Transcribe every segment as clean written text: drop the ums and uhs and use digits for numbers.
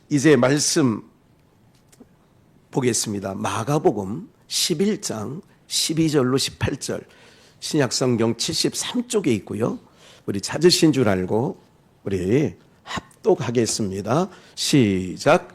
이제 말씀 보겠습니다. 마가복음 11장 12절로 18절 신약성경 73쪽에 있고요. 우리 찾으신 줄 알고 우리 합독하겠습니다. 시작.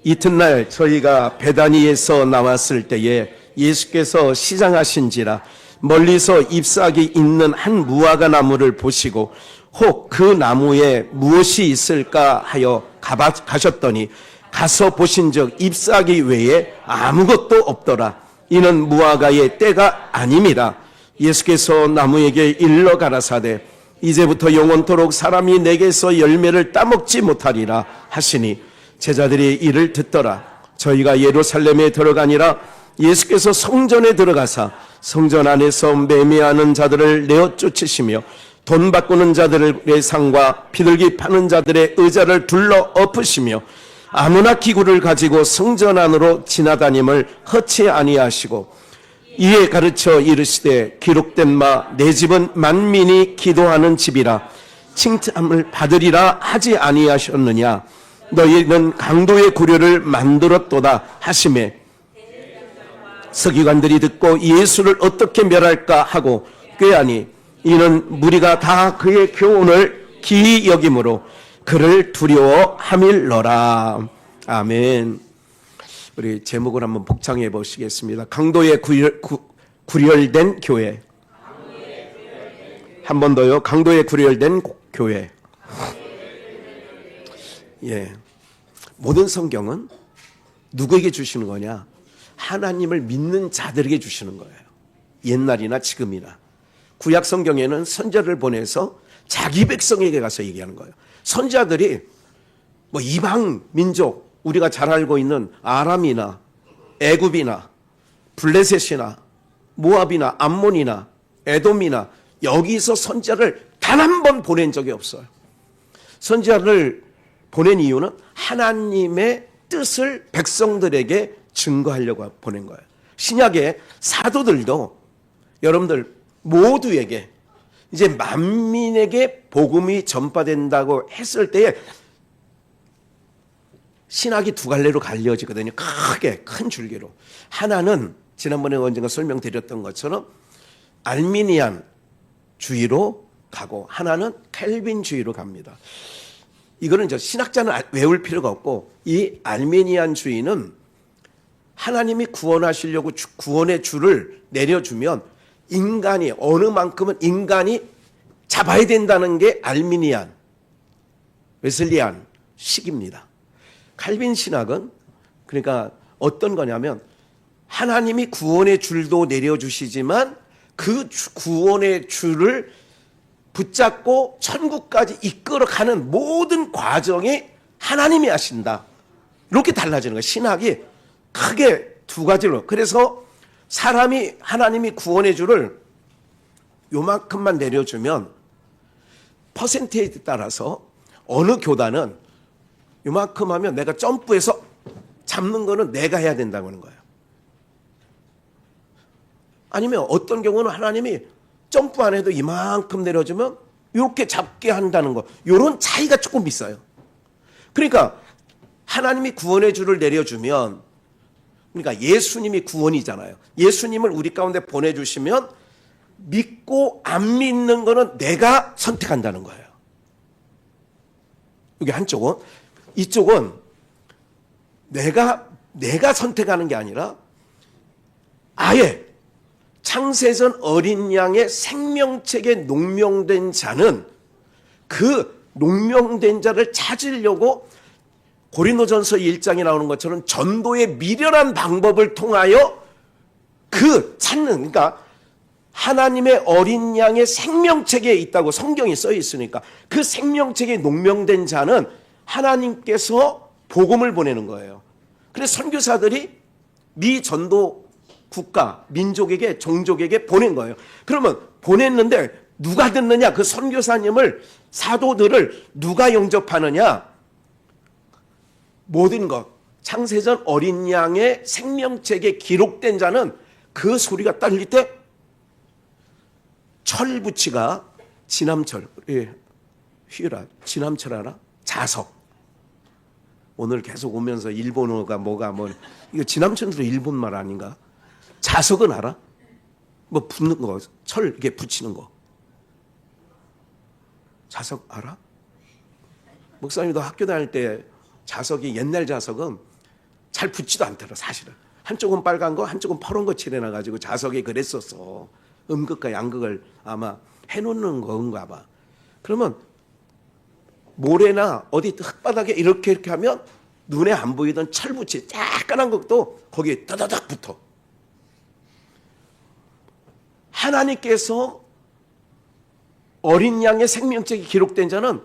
이튿날 저희가 베다니에서 나왔을 때에 예수께서 시장하신지라 멀리서 잎사귀 있는 한 무화과 나무를 보시고 혹 그 나무에 무엇이 있을까 하여 가셨더니 가서 보신즉 잎사귀 외에 아무것도 없더라. 이는 무화과의 때가 아닙니다. 예수께서 나무에게 일러 가라사대 이제부터 영원토록 사람이 내게서 열매를 따먹지 못하리라 하시니 제자들이 이를 듣더라. 저희가 예루살렘에 들어가니라 예수께서 성전에 들어가사 성전 안에서 매매하는 자들을 내어 쫓으시며 돈 바꾸는 자들의 상과 비둘기 파는 자들의 의자를 둘러 엎으시며 아무나 기구를 가지고 성전 안으로 지나다님을 허치 아니하시고 이에 가르쳐 이르시되 기록된 바 내 집은 만민이 기도하는 집이라 칭찬을 받으리라 하지 아니하셨느냐. 너희는 강도의 구려를 만들었도다 하시매 서기관들이 듣고 예수를 어떻게 멸할까 하고 꾀하니 이는 무리가 다 그의 교훈을 기이 여김으로 그를 두려워함일러라. 아멘. 우리 제목을 한번 복창해 보시겠습니다. 강도의 구렬된 교회. 한 번 더요. 강도의 구렬된 교회. 예. 모든 성경은 누구에게 주시는 거냐? 하나님을 믿는 자들에게 주시는 거예요. 옛날이나 지금이나. 구약 성경에는 선자를 보내서 자기 백성에게 가서 얘기하는 거예요. 선자들이 뭐 이방 민족, 우리가 잘 알고 있는 아람이나 애굽이나 블레셋이나 모압이나 암몬이나 에돔이나 여기서 선자를 단 한 번 보낸 적이 없어요. 선자를 보낸 이유는 하나님의 뜻을 백성들에게 증거하려고 보낸 거예요. 신약의 사도들도 여러분들 모두에게 이제 만민에게 복음이 전파된다고 했을 때에 신학이 두 갈래로 갈려지거든요. 크게 큰 줄기로. 하나는 지난번에 언젠가 설명드렸던 것처럼 알미니안 주의로 가고 하나는 켈빈 주의로 갑니다. 이거는 신학자는 외울 필요가 없고 이 알미니안 주의는 하나님이 구원하시려고 구원의 줄을 내려주면 인간이 어느 만큼은 인간이 잡아야 된다는 게 알미니안, 웨슬리안 식입니다. 칼빈 신학은 그러니까 어떤 거냐면 하나님이 구원의 줄도 내려주시지만 그 구원의 줄을 붙잡고 천국까지 이끌어가는 모든 과정이 하나님이 하신다. 이렇게 달라지는 거예요. 신학이 크게 두 가지로. 그래서 사람이 하나님이 구원의 줄을 요만큼만 내려주면 퍼센테이지에 따라서 어느 교단은 요만큼 하면 내가 점프해서 잡는 거는 내가 해야 된다고 하는 거예요. 아니면 어떤 경우는 하나님이 점프 안 해도 이만큼 내려주면 이렇게 잡게 한다는 거. 이런 차이가 조금 있어요. 그러니까 하나님이 구원의 줄을 내려주면 그러니까 예수님이 구원이잖아요. 예수님을 우리 가운데 보내주시면 믿고 안 믿는 거는 내가 선택한다는 거예요. 여기 한쪽은. 이쪽은 내가 선택하는 게 아니라 아예 창세전 어린 양의 생명책에 농명된 자는 그 농명된 자를 찾으려고 고린도전서 1장에 나오는 것처럼 전도의 미련한 방법을 통하여 그 찾는, 그러니까 하나님의 어린 양의 생명책에 있다고 성경이 써 있으니까 그 생명책에 농명된 자는 하나님께서 복음을 보내는 거예요. 그래서 선교사들이 미 전도 국가, 민족에게, 종족에게 보낸 거예요. 그러면 보냈는데 누가 듣느냐? 그 선교사님을, 사도들을 누가 영접하느냐? 모든 것, 창세전 어린 양의 생명책에 기록된 자는 그 소리가 떨릴 때 철부치가 지남철, 휘라, 지남철 알아? 자석. 오늘 계속 오면서 일본어가 뭐가 뭐 이거 지남천도 일본말 아닌가? 자석은 알아? 뭐 붙는 거, 철 이렇게 붙이는 거. 자석 알아? 목사님도 학교 다닐 때 자석이 옛날 자석은 잘 붙지도 않더라 사실은. 한쪽은 빨간 거, 한쪽은 파란 거 칠해놔가지고 자석에 그랬었어. 음극과 양극을 아마 해놓는 건가 봐. 그러면 모래나 어디 흙바닥에 이렇게 하면 눈에 안 보이던 철붙이 약간한 것도 거기에 따다닥 붙어. 하나님께서 어린 양의 생명책이 기록된 자는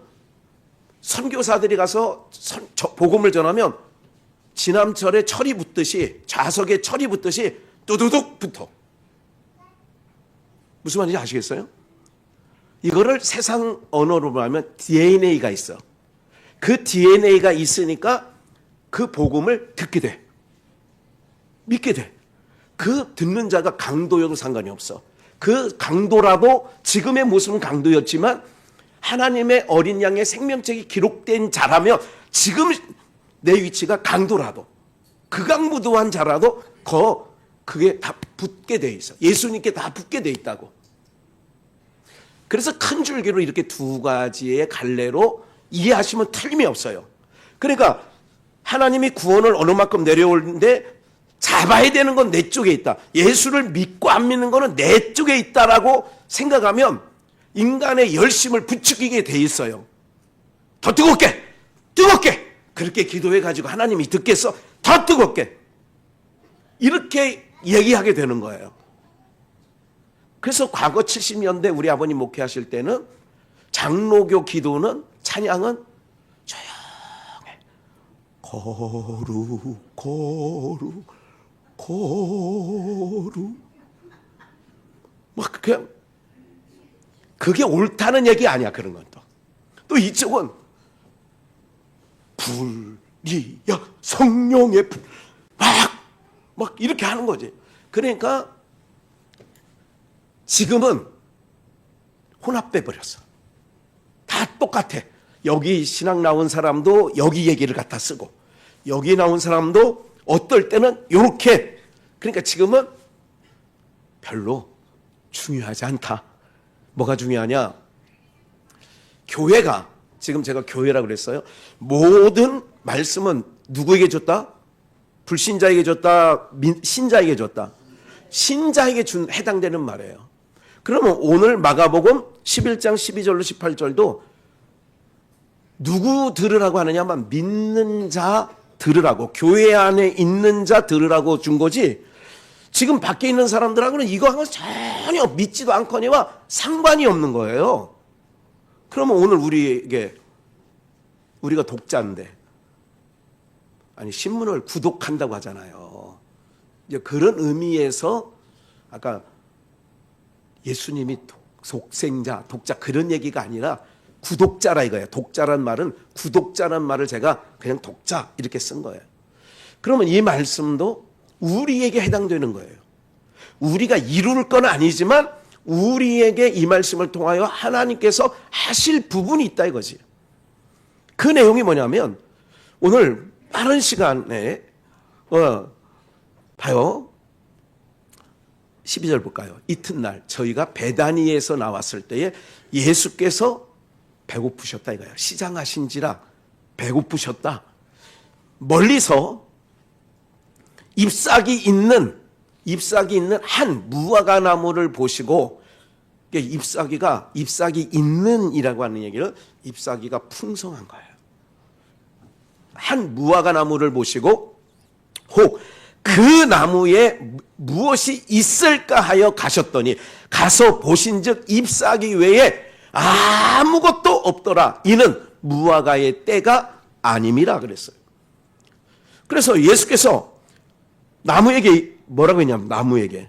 선교사들이 가서 복음을 전하면 지남철에 철이 붙듯이 좌석에 철이 붙듯이 뚜두둑 붙어. 무슨 말인지 아시겠어요? 이거를 세상 언어로 말하면 DNA가 있어. 그 DNA가 있으니까 그 복음을 듣게 돼. 믿게 돼. 그 듣는 자가 강도여도 상관이 없어. 그 강도라도 지금의 모습은 강도였지만 하나님의 어린 양의 생명책이 기록된 자라면 지금 내 위치가 강도라도 극악무도한 자라도 그게 다 붙게 돼 있어. 예수님께 다 붙게 돼 있다고. 그래서 큰 줄기로 이렇게 두 가지의 갈래로 이해하시면 틀림이 없어요. 그러니까 하나님이 구원을 어느 만큼 내려오는데 잡아야 되는 건 내 쪽에 있다. 예수를 믿고 안 믿는 거는 내 쪽에 있다라고 생각하면 인간의 열심을 부추기게 돼 있어요. 더 뜨겁게! 뜨겁게! 그렇게 기도해가지고 하나님이 듣겠어? 더 뜨겁게! 이렇게 얘기하게 되는 거예요. 그래서 과거 70년대 우리 아버님 목회하실 때는 장로교 기도는 찬양은 조용해. 거룩 거룩 거룩 막 그게 옳다는 얘기 아니야. 그런 건 또 이쪽은 불이야 성령의 불 막 이렇게 하는 거지. 그러니까 지금은 혼합돼 버렸어. 다 똑같아. 여기 신학 나온 사람도 여기 얘기를 갖다 쓰고 여기 나온 사람도 어떨 때는 이렇게. 그러니까 지금은 별로 중요하지 않다. 뭐가 중요하냐? 교회가 지금 제가 교회라고 그랬어요. 모든 말씀은 누구에게 줬다? 불신자에게 줬다? 신자에게 줬다? 신자에게 해당되는 말이에요. 그러면 오늘 마가복음 11장 12절로 18절도 누구 들으라고 하느냐면 믿는 자 들으라고, 교회 안에 있는 자 들으라고 준 거지 지금 밖에 있는 사람들하고는 이거하고 전혀 믿지도 않거니와 상관이 없는 거예요. 그러면 오늘 우리가 독자인데 아니 신문을 구독한다고 하잖아요. 이제 그런 의미에서 아까 예수님이 독생자, 독자 그런 얘기가 아니라 구독자라 이거예요. 독자란 말은 구독자란 말을 제가 그냥 독자 이렇게 쓴 거예요. 그러면 이 말씀도 우리에게 해당되는 거예요. 우리가 이룰 건 아니지만 우리에게 이 말씀을 통하여 하나님께서 하실 부분이 있다 이거지. 그 내용이 뭐냐면 오늘 빠른 시간에 봐요. 12절 볼까요? 이튿날 저희가 베다니에서 나왔을 때에 예수께서 배고프셨다 이거예요. 시장하신지라 배고프셨다. 멀리서 잎사귀 있는 한 무화과 나무를 보시고 잎사귀 있는이라고 하는 얘기는 잎사귀가 풍성한 거예요. 한 무화과 나무를 보시고 혹 그 나무에 무엇이 있을까 하여 가셨더니 가서 보신즉 잎사귀 외에 아무것도 없더라. 이는 무화과의 때가 아님이라 그랬어요. 그래서 예수께서 나무에게 뭐라고 했냐면 나무에게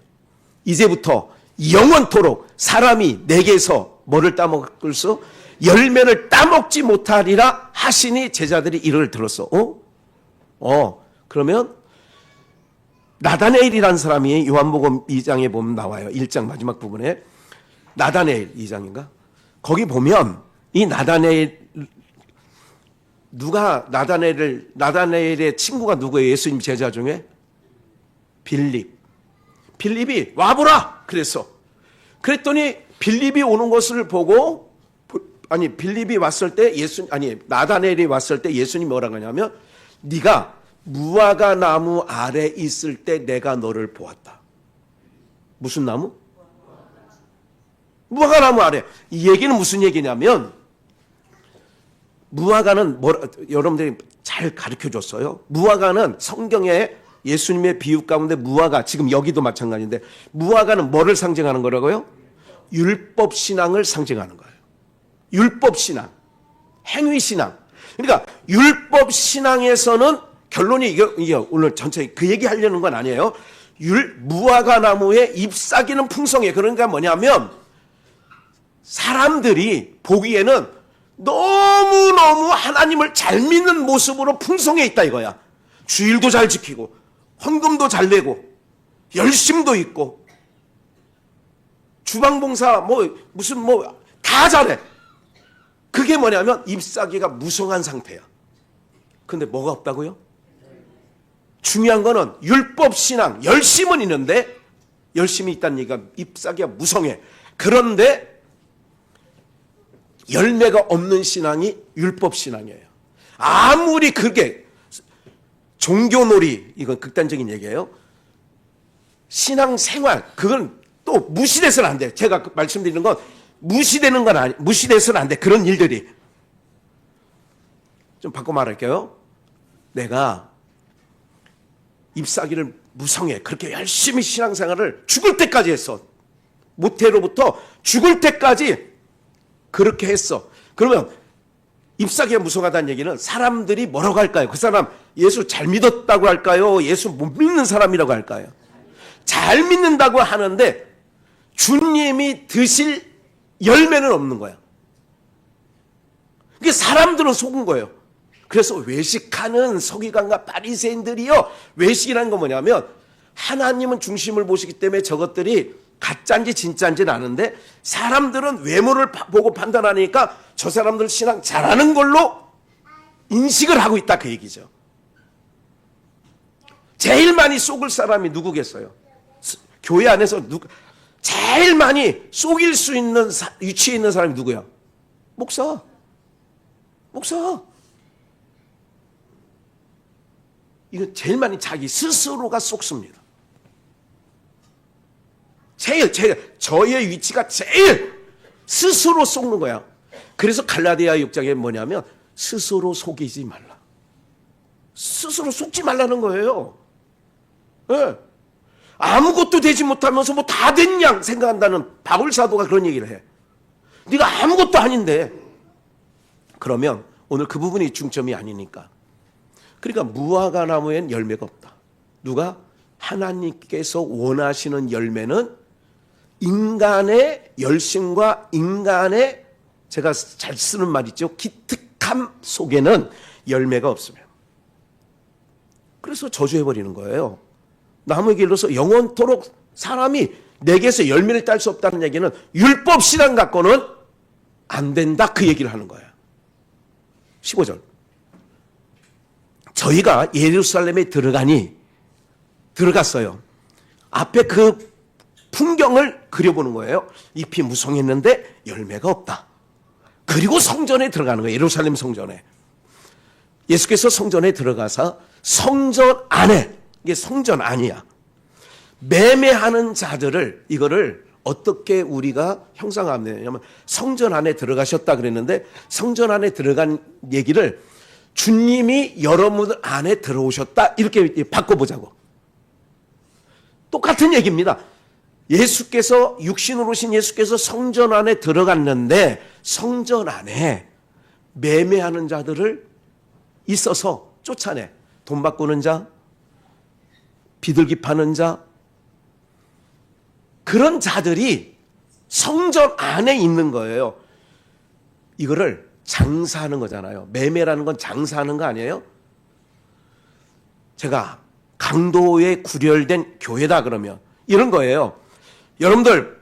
이제부터 영원토록 사람이 내게서 뭐를 따먹을 수 열매를 따먹지 못하리라 하시니 제자들이 이를 들었어. 그러면 나다네일이라는 사람이 요한복음 2장에 보면 나와요. 1장 마지막 부분에 나다네일 2장인가? 거기 보면 이 나다네일 누가 나다나엘의 친구가 누구예요? 예수님 제자 중에? 빌립이 와보라 그랬어. 그랬더니 빌립이 오는 것을 보고, 빌립이 왔을 때 나다나엘이 왔을 때 예수님이 뭐라고 하냐면, 네가 무화과 나무 아래 있을 때 내가 너를 보았다. 무슨 나무? 무화과 나무 아래. 이 얘기는 무슨 얘기냐면, 무화과는 여러분들이 잘 가르쳐 줬어요. 무화과는 성경에 예수님의 비유 가운데 무화과, 지금 여기도 마찬가지인데, 무화과는 뭐를 상징하는 거라고요? 율법 신앙을 상징하는 거예요. 율법 신앙, 행위 신앙. 그러니까 율법 신앙에서는 결론이 이게 오늘 전체 그 얘기 하려는 건 아니에요. 무화과 나무의 잎사귀는 풍성해. 그러니까 뭐냐면 사람들이 보기에는 너무너무 하나님을 잘 믿는 모습으로 풍성해 있다 이거야. 주일도 잘 지키고 헌금도 잘 내고 열심도 있고 주방봉사 다 잘해. 그게 뭐냐면 잎사귀가 무성한 상태야. 근데 뭐가 없다고요? 중요한 거는 율법 신앙, 열심은 있는데 열심이 있다는 얘기가 잎사귀가 무성해. 그런데 열매가 없는 신앙이 율법 신앙이에요. 아무리 그게 종교놀이, 이건 극단적인 얘기예요. 신앙생활, 그건 또 무시돼서는 안 돼. 제가 말씀드리는 건 무시되는 건 아니, 무시돼서는 안 돼. 그런 일들이. 좀 바꿔 말할게요. 내가 잎사귀를 무성해. 그렇게 열심히 신앙생활을 죽을 때까지 했어. 모태로부터 죽을 때까지 그렇게 했어. 그러면 잎사귀가 무성하다는 얘기는 사람들이 뭐라고 할까요? 그 사람 예수 잘 믿었다고 할까요? 예수 못 믿는 사람이라고 할까요? 잘 믿는다고 하는데 주님이 드실 열매는 없는 거야. 그게 사람들은 속은 거예요. 그래서 외식하는 서기관과 바리새인들이요. 외식이라는 건 뭐냐면 하나님은 중심을 보시기 때문에 저것들이 가짜인지 진짜인지는 아는데 사람들은 외모를 보고 판단하니까 저 사람들 신앙 잘하는 걸로 인식을 하고 있다 그 얘기죠. 제일 많이 속을 사람이 누구겠어요? 교회 안에서 제일 많이 속일 수 있는 위치에 있는 사람이 누구야? 목사. 이거 제일 많이 자기 스스로가 속습니다. 저의 위치가 제일 스스로 속는 거야. 그래서 갈라디아 6장에 뭐냐면 스스로 속이지 말라. 스스로 속지 말라는 거예요. 네. 아무것도 되지 못하면서 뭐 다 됐냐 생각한다는 바울 사도가 그런 얘기를 해. 네가 아무것도 아닌데. 그러면 오늘 그 부분이 중점이 아니니까. 그러니까 무화과 나무엔 열매가 없다. 누가? 하나님께서 원하시는 열매는 인간의 열심과 인간의, 제가 잘 쓰는 말이죠, 기특함 속에는 열매가 없으면. 그래서 저주해버리는 거예요. 나무에게 일러서 영원토록 사람이 내게서 열매를 딸 수 없다는 얘기는 율법 신앙 갖고는 안 된다 그 얘기를 하는 거예요. 15절. 저희가 예루살렘에 들어갔어요. 앞에 그 풍경을 그려보는 거예요. 잎이 무성했는데 열매가 없다. 그리고 성전에 들어가는 거예요. 예루살렘 성전에. 예수께서 성전에 들어가서 성전 안에, 이게 성전 아니야, 매매하는 자들을, 이거를 어떻게 우리가 형상하면 되냐면 성전 안에 들어가셨다 그랬는데 성전 안에 들어간 얘기를 주님이 여러분들 안에 들어오셨다 이렇게 바꿔보자고. 똑같은 얘기입니다. 예수께서, 육신으로 오신 예수께서 성전 안에 들어갔는데 성전 안에 매매하는 자들을 있어서 쫓아내. 돈 바꾸는 자, 비둘기 파는 자, 그런 자들이 성전 안에 있는 거예요. 이거를 장사하는 거잖아요. 매매라는 건 장사하는 거 아니에요? 제가 강도에 구별된 교회다 그러면 이런 거예요. 여러분들,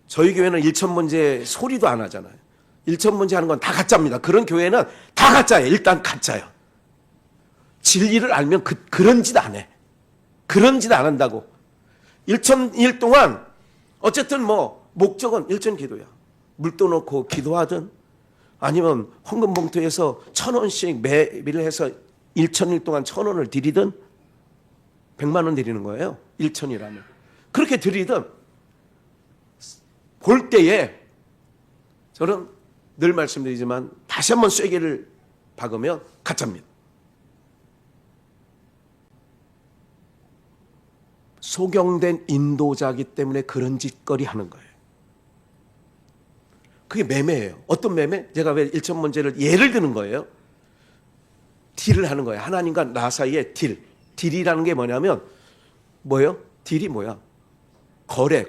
저희 교회는 1,000번째 소리도 안 하잖아요. 일천문제 하는 건 다 가짜입니다. 그런 교회는 다 가짜예요. 일단 가짜예요. 진리를 알면 그런 짓 안 해. 그런 짓 안 한다고. 일천일 동안 어쨌든 뭐 목적은 일천 기도야. 물도 넣고 기도하든 아니면 헌금 봉투에서 1,000원씩 매일 해서 일천일 동안 1,000원을 드리든 100만 원 드리는 거예요. 일천이라면. 그렇게 드리든 볼 때에 저는 늘 말씀드리지만 다시 한번 쐐기를 박으면 가짜입니다. 소경된 인도자이기 때문에 그런 짓거리 하는 거예요. 그게 매매예요. 어떤 매매? 제가 왜 일천 문제를 예를 드는 거예요. 딜을 하는 거예요. 하나님과 나 사이에 딜. 딜이라는 게 뭐냐면 뭐예요? 딜이 뭐야? 거래.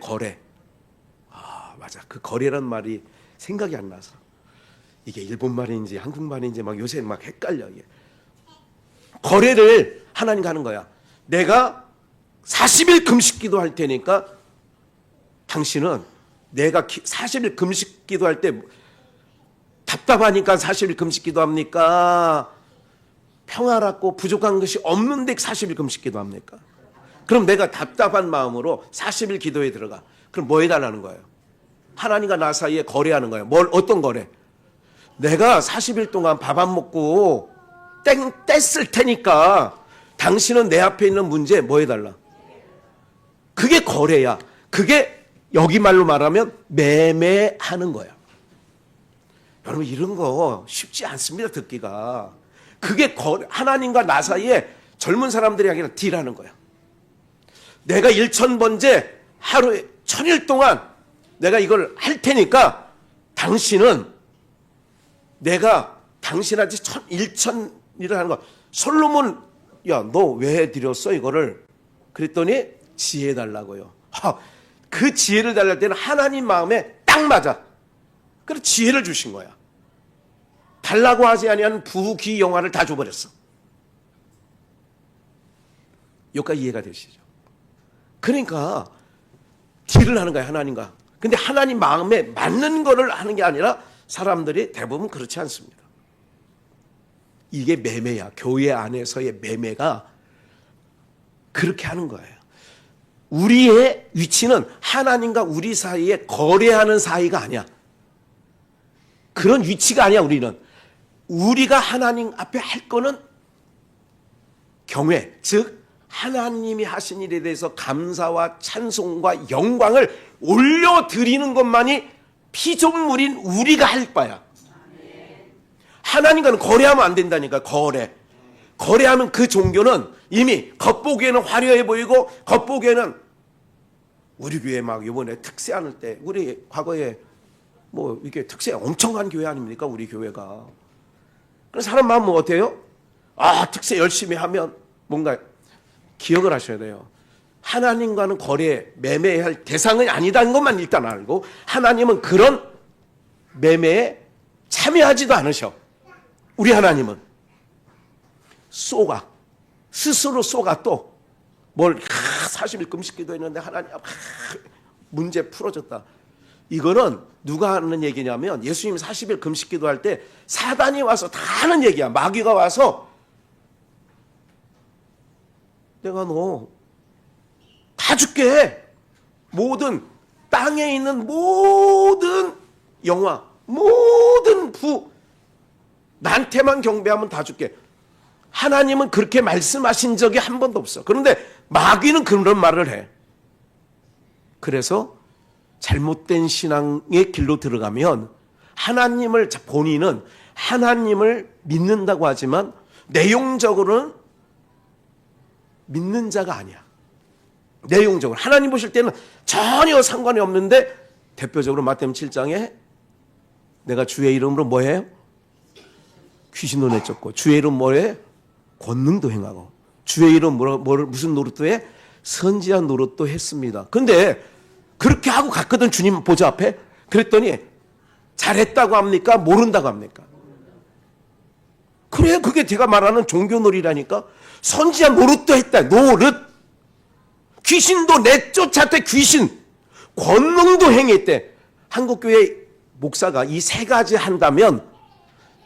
아, 맞아. 그 거래란 말이 생각이 안 나서. 이게 일본 말인지 한국 말인지 막 요새 막 헷갈려. 이게. 거래를 하나님과 하는 거야. 내가 40일 금식 기도할 테니까 당신은 내가 40일 금식 기도할 때 답답하니까 40일 금식 기도합니까? 평화롭고 부족한 것이 없는데 40일 금식 기도합니까? 그럼 내가 답답한 마음으로 40일 기도에 들어가. 그럼 뭐 해달라는 거예요? 하나님과 나 사이에 거래하는 거예요. 어떤 거래? 내가 40일 동안 밥 안 먹고 뗐을 테니까 당신은 내 앞에 있는 문제 뭐 해달라? 그게 거래야. 그게 여기 말로 말하면 매매하는 거야. 여러분 이런 거 쉽지 않습니다. 듣기가. 그게 하나님과 나 사이에 젊은 사람들이 아니라 딜하는 거야. 내가 1,000번째 하루에 1,000일 동안 내가 이걸 할 테니까 당신은 내가 당신한테 1,000일을 하는 거야. 솔로몬 야, 너 왜 드렸어 이거를? 그랬더니 지혜 달라고요. 그 지혜를 달랄 때는 하나님 마음에 딱 맞아. 그래서 지혜를 주신 거야. 달라고 하지 아니한 부귀영화를 다 줘버렸어. 여기까지 이해가 되시죠? 그러니까 딜을 하는 거야 하나님과. 근데 하나님 마음에 맞는 거를 하는 게 아니라 사람들이 대부분 그렇지 않습니다. 이게 매매야. 교회 안에서의 매매가 그렇게 하는 거예요. 우리의 위치는 하나님과 우리 사이에 거래하는 사이가 아니야. 그런 위치가 아니야. 우리는 우리가 하나님 앞에 할 거는 경외, 즉 하나님이 하신 일에 대해서 감사와 찬송과 영광을 올려드리는 것만이 피조물인 우리가 할 바야. 하나님과는 거래하면 안 된다니까. 거래하면 그 종교는 이미 겉보기에는 화려해 보이고 겉보기에는 우리 교회 막 이번에 특세 안을 때 우리 과거에 뭐 이게 특세 엄청 한 교회 아닙니까? 우리 교회가. 그래서 사람 마음은 어때요? 아, 특세 열심히 하면 뭔가 기억을 하셔야 돼요. 하나님과는 매매할 대상이 아니다는 것만 일단 알고 하나님은 그런 매매에 참여하지도 않으셔. 우리 하나님은 스스로 또 뭘 40일 금식 기도했는데 하나님 문제 풀어졌다. 이거는 누가 하는 얘기냐면 예수님 40일 금식 기도할 때 사단이 와서 다 하는 얘기야. 마귀가 와서 내가 너 다 줄게. 모든 땅에 있는 모든 영화, 모든 나한테만 경배하면 다 줄게. 하나님은 그렇게 말씀하신 적이 한 번도 없어. 그런데 마귀는 그런 말을 해. 그래서 잘못된 신앙의 길로 들어가면 본인은 하나님을 믿는다고 하지만 내용적으로는 믿는 자가 아니야. 내용적으로 하나님 보실 때는 전혀 상관이 없는데 대표적으로 마태복음 7장에 내가 주의 이름으로 뭐해요? 귀신도 내쫓고 주의 이름 뭐해? 권능도 행하고 주의 이름 무슨 노릇도 해? 선지한 노릇도 했습니다. 근데 그렇게 하고 갔거든. 주님 보좌 앞에. 그랬더니 잘했다고 합니까? 모른다고 합니까? 그래, 그게 제가 말하는 종교놀이라니까. 선지한 노릇도 했다. 노릇. 귀신도 내쫓았대. 귀신. 권능도 행했대. 한국교회 목사가 이 세 가지 한다면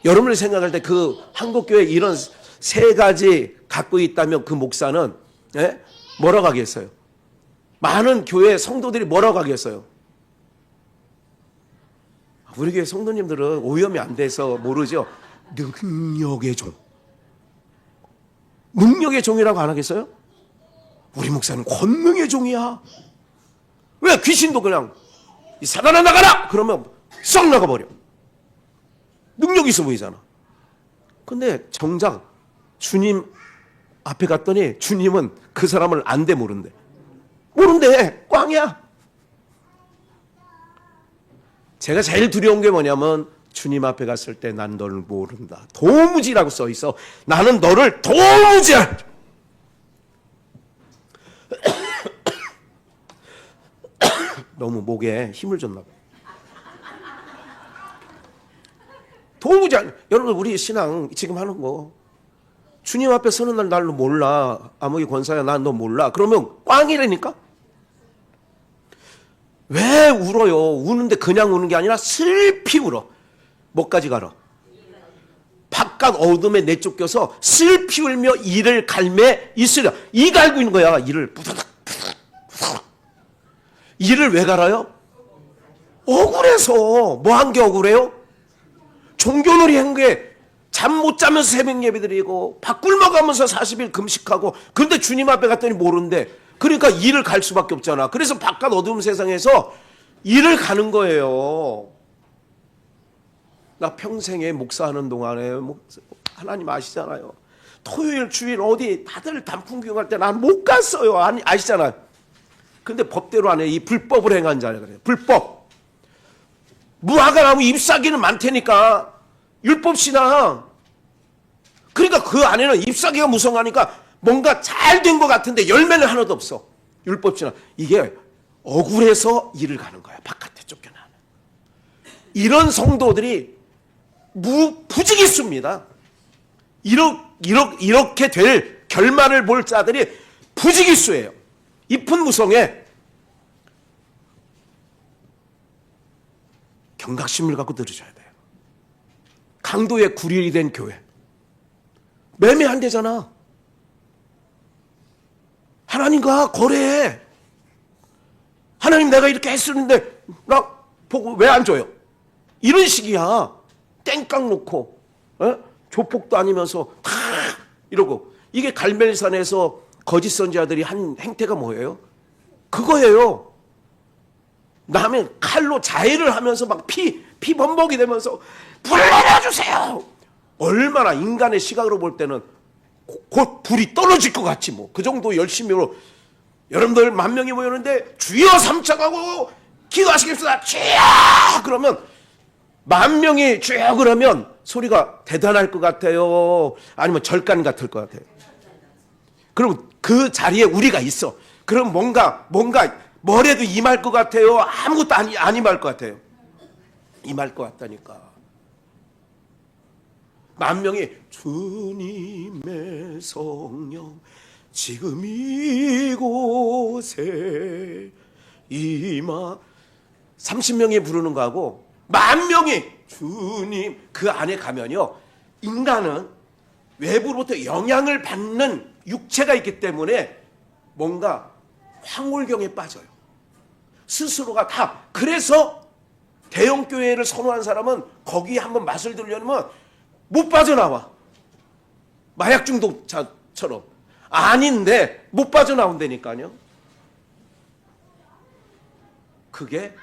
여러분이 생각할 때 그 한국교회 이런 세 가지 갖고 있다면 그 목사는 뭐라고 하겠어요? 많은 교회 성도들이 뭐라고 하겠어요? 우리 교회 성도님들은 오염이 안 돼서 모르죠. 능력의 종. 능력의 종이라고 안 하겠어요? 우리 목사는 권능의 종이야. 왜? 귀신도 그냥 이 사단아 나가라! 그러면 썩 나가버려. 능력 있어 보이잖아. 근데 정작 주님 앞에 갔더니 주님은 그 사람을 안돼 모른대. 모른대. 꽝이야. 제가 제일 두려운 게 뭐냐면 주님 앞에 갔을 때 난 너를 모른다. 도무지라고 써 있어. 나는 너를 도무지 너무 목에 힘을 줬나 봐. 도무지 여러분 우리 신앙 지금 하는 거 주님 앞에 서는 날 날 몰라. 아무리 권사야 난 너 몰라. 그러면 꽝이라니까. 왜 울어요? 우는데 그냥 우는 게 아니라 슬피 울어. 뭐까지 갈아? 바깥 어둠에 내쫓겨서 슬피 울며 이를 갈매 있으려. 이 갈고 있는 거야. 이를 부다닥 부다닥. 이를 왜 갈아요? 억울해서. 뭐 한 게 억울해요? 종교놀이 한 게 잠 못 자면서 새벽 예배 드리고 밥 굶어가면서 40일 금식하고 그런데 주님 앞에 갔더니 모른대. 그러니까 일을 갈 수밖에 없잖아. 그래서 바깥 어두운 세상에서 일을 가는 거예요. 나 평생에 목사하는 동안에 하나님 아시잖아요. 토요일 주일 어디 다들 단풍교육 때 난 못 갔어요. 아시잖아요. 근데 법대로 안 해. 이 불법을 행한 자라 그래요. 불법. 무화과 나무 잎사귀는 많다니까. 율법신앙. 그러니까 그 안에는 잎사귀가 무성하니까 뭔가 잘 된 것 같은데 열매는 하나도 없어. 율법신앙. 이게 억울해서 일을 가는 거야. 바깥에 쫓겨나는. 이런 성도들이 부지기수입니다. 이렇게 될 결말을 볼 자들이 부지기수예요. 잎은 무성해. 경각심을 갖고 들으셔야 돼요. 강도의 구릴이 된 교회. 매매 안 되잖아. 하나님과 거래해. 하나님 내가 이렇게 했었는데 나 보고 왜 안 줘요? 이런 식이야. 땡깡 놓고 조폭도 아니면서 다 이러고. 이게 갈멜산에서 거짓 선지자들이 한 행태가 뭐예요? 그거예요. 남의 칼로 자해를 하면서 막 피 범벅이 되면서 불 내려주세요. 얼마나 인간의 시각으로 볼 때는 곧 불이 떨어질 것 같지 뭐. 그 정도 열심히로 여러분들 10,000명이 모였는데 주여 삼창하고 기도하시겠습니다. 주여 그러면 10,000명이 주여 그러면 소리가 대단할 것 같아요? 아니면 절간 같을 것 같아요? 그럼 그 자리에 우리가 있어. 그럼 뭔가 뭐래도 임할 것 같아요? 아무것도 안 임할 것 같아요? 임할 것 같다니까. 10,000명이 주님의 성령 지금 이곳에 임하 30명이 부르는 거하고 10,000명이 주님 그 안에 가면요. 인간은 외부로부터 영향을 받는 육체가 있기 때문에 뭔가 황홀경에 빠져요. 스스로가 다. 그래서 대형교회를 선호한 사람은 거기에 한번 맛을 들려면 못 빠져나와. 마약 중독자처럼. 아닌데 못 빠져나온다니까요. 그게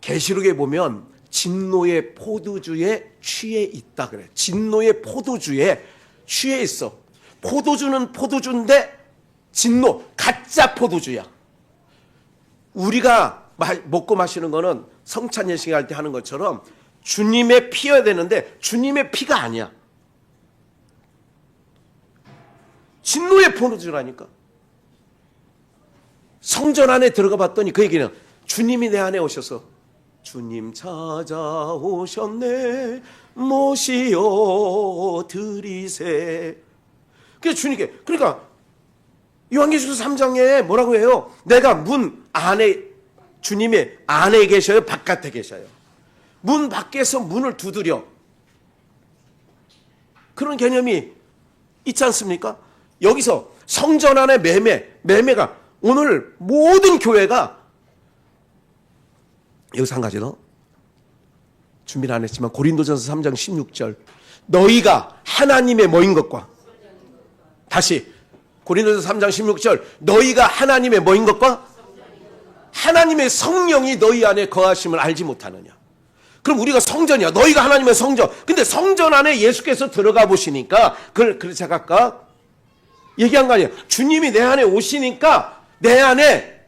계시록에 보면 진노의 포도주에 취해 있다 그래. 진노의 포도주에 취해 있어. 포도주는 포도주인데 진노, 가짜 포도주야. 우리가 먹고 마시는 거는 성찬 예식 할 때 하는 것처럼 주님의 피여야 되는데 주님의 피가 아니야. 진노의 포도주라니까. 성전 안에 들어가 봤더니 그 얘기는 주님이 내 안에 오셔서 주님 찾아오셨네 모시어 드리세. 그래서 주님께 그러니까 요한계시록 3장에 뭐라고 해요? 내가 문 안에 주님이 안에 계셔요? 바깥에 계셔요? 문 밖에서 문을 두드려. 그런 개념이 있지 않습니까? 여기서 성전 안에 매매가 오늘 모든 교회가 여기서 한 가지 더 준비를 안 했지만 고린도전서 3장 16절 너희가 하나님의 뭐인 것과 다시 고린도전서 3장 16절 너희가 하나님의 뭐인 것과 하나님의 성령이 너희 안에 거하심을 알지 못하느냐. 그럼 우리가 성전이야. 너희가 하나님의 성전. 근데 성전 안에 예수께서 들어가 보시니까 그걸 제가 아까 얘기한 거 아니에요. 주님이 내 안에 오시니까 내 안에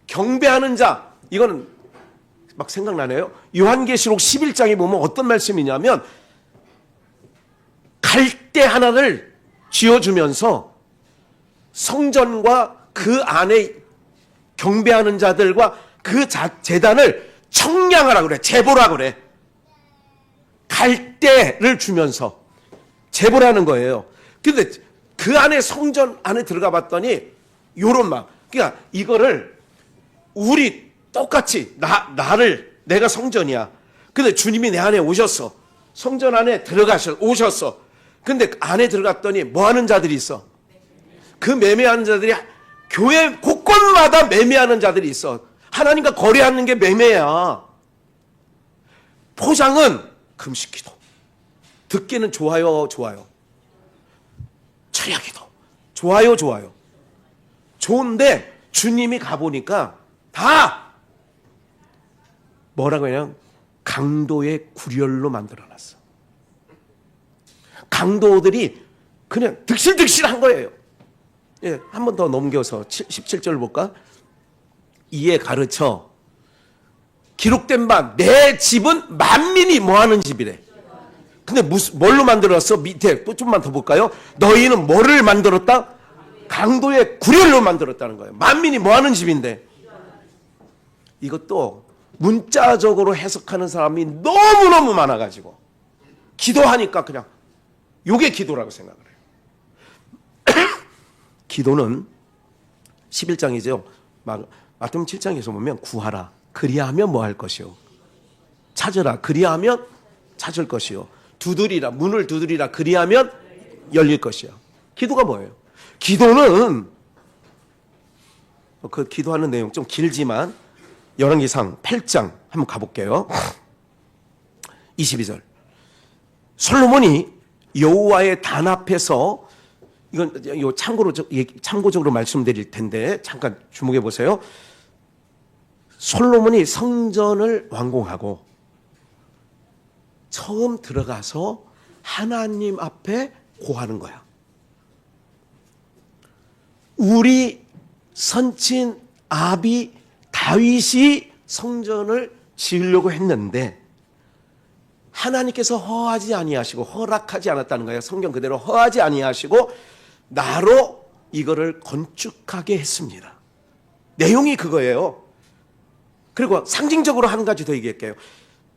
경배하는 자. 이거는 막 생각나네요. 요한계시록 11장에 보면 어떤 말씀이냐면 갈대 하나를 쥐어주면서 성전과 그 안에 경배하는 자들과 그 제단을 청량하라 그래. 제보라 그래. 갈대를 주면서 제보라는 거예요. 근데 그 안에 성전 안에 들어가 봤더니 요런 막 그러니까 이거를 우리 똑같이 내가 성전이야. 근데 주님이 내 안에 오셨어. 성전 안에 오셨어. 근데 안에 들어갔더니 뭐 하는 자들이 있어? 그 매매하는 자들이 교회 곳곳마다 매매하는 자들이 있어. 하나님과 거래하는 게 매매야. 포장은 금식기도. 듣기는 좋아요. 철야기도. 좋아요. 좋은데 주님이 가보니까 다 뭐라고 해야 하냐? 강도의 구렬로 만들어놨어. 강도들이 그냥 득실득실한 거예요. 예, 한 번 더 넘겨서 17절 볼까? 이에 가르쳐 기록된 바 내 집은 만민이 뭐하는 집이래. 근데 뭘로 만들었어? 밑에 또 좀만 더 볼까요? 너희는 뭐를 만들었다? 강도의 구렬로 만들었다는 거예요. 만민이 뭐하는 집인데. 이것도 문자적으로 해석하는 사람이 너무너무 많아가지고 기도하니까 그냥 요게 기도라고 생각을 해요. 기도는 11장이죠. 마태복음 7장에서 보면 구하라. 그리하면 뭐 할 것이요? 찾으라. 그리하면 찾을 것이요. 두드리라. 문을 두드리라. 그리하면 열릴 것이요. 기도가 뭐예요? 기도는 그 기도하는 내용 좀 길지만 열왕기상 8장 한번 가볼게요. 22절. 솔로몬이 여호와의 단 앞에서 이건 요 참고적으로 말씀드릴 텐데 잠깐 주목해 보세요. 솔로몬이 성전을 완공하고 처음 들어가서 하나님 앞에 고하는 거야. 우리 선친 아비 다윗이 성전을 지으려고 했는데 하나님께서 허하지 아니하시고 허락하지 않았다는 거예요. 성경 그대로 허하지 아니하시고 나로 이거를 건축하게 했습니다. 내용이 그거예요. 그리고 상징적으로 한 가지 더 얘기할게요.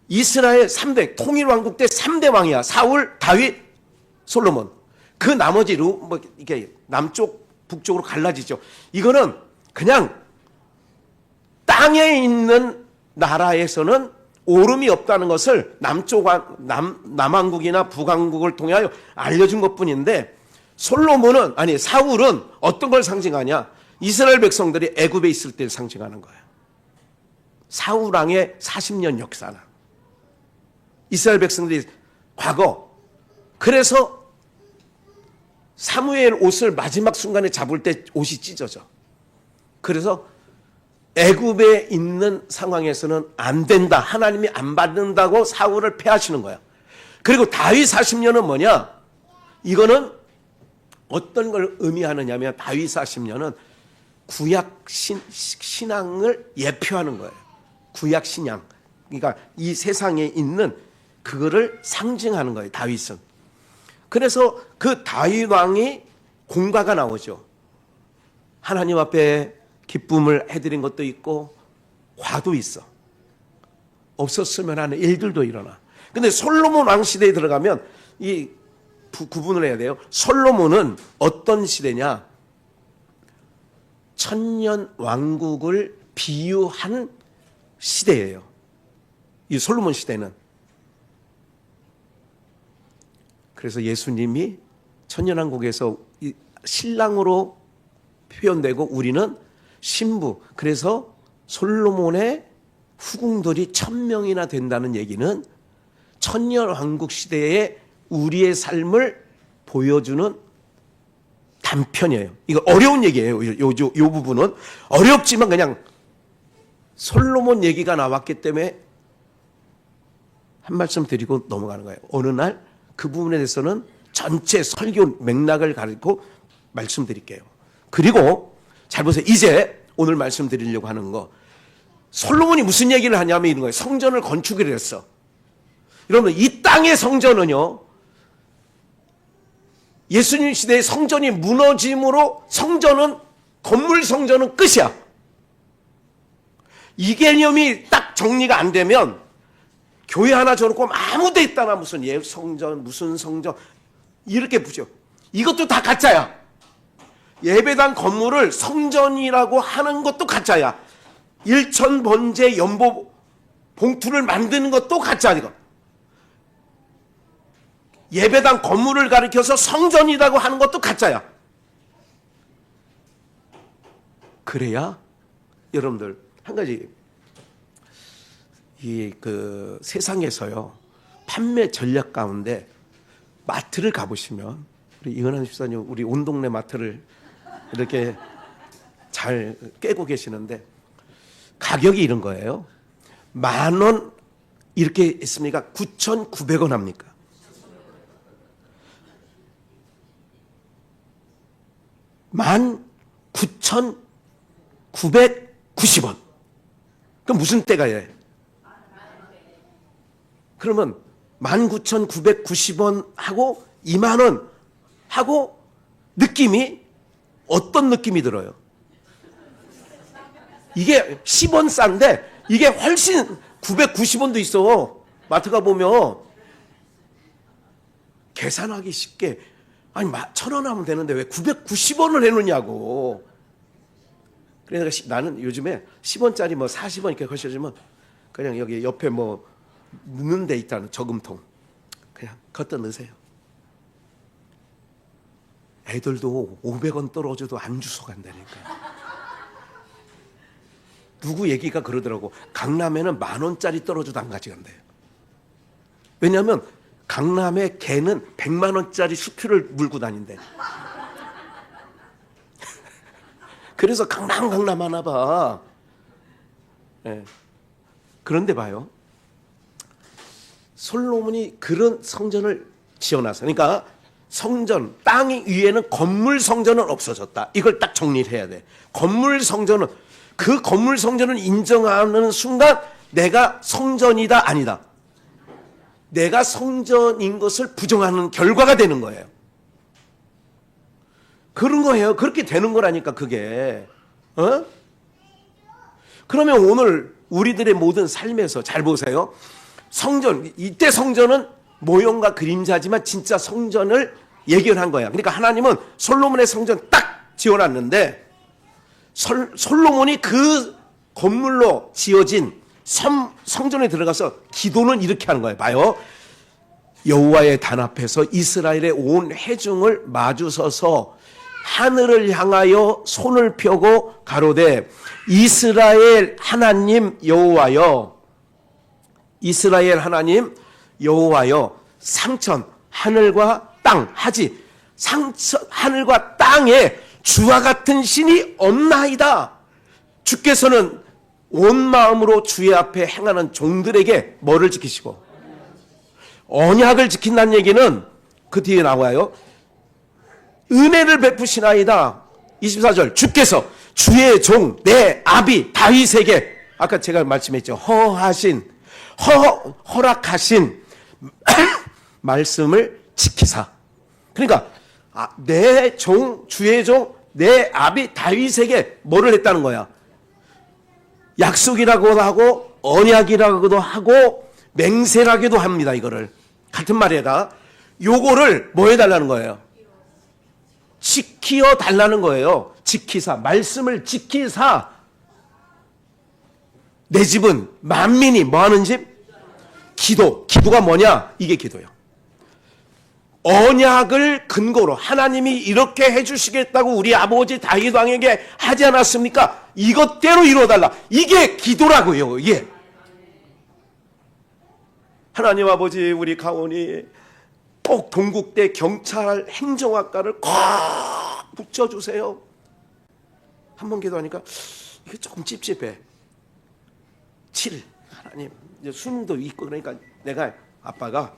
이스라엘 3대 통일왕국 때 3대 왕이야. 사울, 다윗, 솔로몬. 그 나머지로 뭐 이게 남쪽, 북쪽으로 갈라지죠. 이거는 그냥 땅에 있는 나라에서는 오름이 없다는 것을 남왕국이나 북왕국을 통하여 알려준 것뿐인데 사울은 어떤 걸 상징하냐? 이스라엘 백성들이 애굽에 있을 때를 상징하는 거예요. 사울 왕의 40년 역사나 이스라엘 백성들이 과거 그래서 사무엘 옷을 마지막 순간에 잡을 때 옷이 찢어져. 그래서 애굽에 있는 상황에서는 안 된다. 하나님이 안 받는다고 사울을 패하시는 거야. 그리고 다윗 40년은 뭐냐? 이거는 어떤 걸 의미하느냐면 다윗 40년은 구약 신앙을 예표하는 거예요. 구약 신앙. 그러니까 이 세상에 있는 그거를 상징하는 거예요. 다윗은. 그래서 그 다윗 왕이 공과가 나오죠. 하나님 앞에 기쁨을 해드린 것도 있고 화도 있어. 없었으면 하는 일들도 일어나. 근데 솔로몬 왕 시대에 들어가면 이 구분을 해야 돼요. 솔로몬은 어떤 시대냐? 천년 왕국을 비유한 시대예요. 이 솔로몬 시대는. 그래서 예수님이 천년왕국에서 신랑으로 표현되고 우리는 신부. 그래서 솔로몬의 후궁들이 1000명이나 된다는 얘기는 천년왕국 시대에 우리의 삶을 보여주는 단편이에요. 이거 어려운 얘기예요. 요 부분은 어렵지만 그냥 솔로몬 얘기가 나왔기 때문에 한 말씀 드리고 넘어가는 거예요. 어느 날 그 부분에 대해서는 전체 설교 맥락을 가리고 말씀드릴게요. 그리고 잘 보세요. 이제 오늘 말씀드리려고 하는 거, 솔로몬이 무슨 얘기를 하냐면 이런 거예요. 성전을 건축을 했어. 여러분, 이 땅의 성전은요, 예수님 시대의 성전이 무너짐으로 건물 성전은 끝이야. 이 개념이 딱 정리가 안 되면 교회 하나 줘놓고 아무 데 있다나 무슨 성전, 무슨 성전 이렇게 보죠. 이것도 다 가짜야. 예배당 건물을 성전이라고 하는 것도 가짜야. 일천번제 연보 봉투를 만드는 것도 가짜이고, 예배당 건물을 가리켜서 성전이라고 하는 것도 가짜야. 그래야 여러분들 한 가지, 세상에서요, 판매 전략 가운데 마트를 가보시면, 우리 이은환 집사님 우리 온 동네 마트를 이렇게 잘 꿰고 계시는데 가격이 이런 거예요. 10,000원 이렇게 있습니까? 9,900원 합니까? 19,990원. 그럼 무슨 때가 해? 그러면 19,990원 하고 20,000원 하고 느낌이 어떤 느낌이 들어요? 이게 10원 싼데 이게 훨씬 990원도 있어. 마트 가보면 계산하기 쉽게, 아니 1,000원 하면 되는데 왜 990원을 해놓냐고. 그래서 나는 요즘에 10원짜리 뭐 40원 이렇게 거셔주면 그냥 여기 옆에 뭐 넣는 데 있다는 저금통 그냥 걷다 넣으세요. 애들도 500원 떨어져도 안 주워 간다니까. 누구 얘기가 그러더라고. 강남에는 10,000원짜리 떨어져도 안 가져간대요. 왜냐하면 강남의 개는 100만원짜리 수표를 물고 다닌대. 그래서 강남 하나 봐. 네. 그런데 봐요. 솔로몬이 그런 성전을 지어놨어요. 그러니까 성전, 땅 위에는 건물 성전은 없어졌다. 이걸 딱 정리를 해야 돼. 건물 성전은, 그 건물 성전을 인정하는 순간 내가 성전이다 아니다. 내가 성전인 것을 부정하는 결과가 되는 거예요. 그런 거예요. 그렇게 되는 거라니까 그게. 그러면 오늘 우리들의 모든 삶에서 잘 보세요. 성전, 이때 성전은 모형과 그림자지만 진짜 성전을 예견한 거야. 그러니까 하나님은 솔로몬의 성전 딱 지어놨는데 솔로몬이 그 건물로 지어진 성전에 들어가서 기도는 이렇게 하는 거예요. 봐요. 여호와의 단 앞에서 이스라엘의 온 회중을 마주서서 하늘을 향하여 손을 펴고 가로되 이스라엘 하나님 여호와여, 이스라엘 하나님 여호와여, 상천 하늘과 땅 하지 상천 하늘과 땅에 주와 같은 신이 없나이다. 주께서는 온 마음으로 주의 앞에 행하는 종들에게 뭐를 지키시고 언약을 지킨다는 얘기는 그 뒤에 나와요. 은혜를 베푸시나이다. 24절 주께서 주의 종 내 아비 다윗에게, 아까 제가 말씀했죠, 허락하신 말씀을 지키사. 그러니까 내 종, 주의 종 내 아비 다윗에게 뭐를 했다는 거야? 약속이라고도 하고 언약이라고도 하고 맹세라기도 합니다. 이거를 같은 말에다 요거를 뭐 해달라는 거예요? 지키어 달라는 거예요. 지키사, 말씀을 지키사. 내 집은 만민이 뭐 하는 집? 기도. 기도가 뭐냐? 이게 기도예요. 언약을 근거로 하나님이 이렇게 해주시겠다고 우리 아버지 다윗 왕에게 하지 않았습니까? 이것대로 이루어달라. 이게 기도라고요. 이게. 하나님 아버지, 우리 가온이 꼭 동국대 경찰 행정학과를 꽉 붙여주세요. 한번 기도하니까 이게 조금 찝찝해. 7. 하나님, 이제 수능도 있고 그러니까 내가 아빠가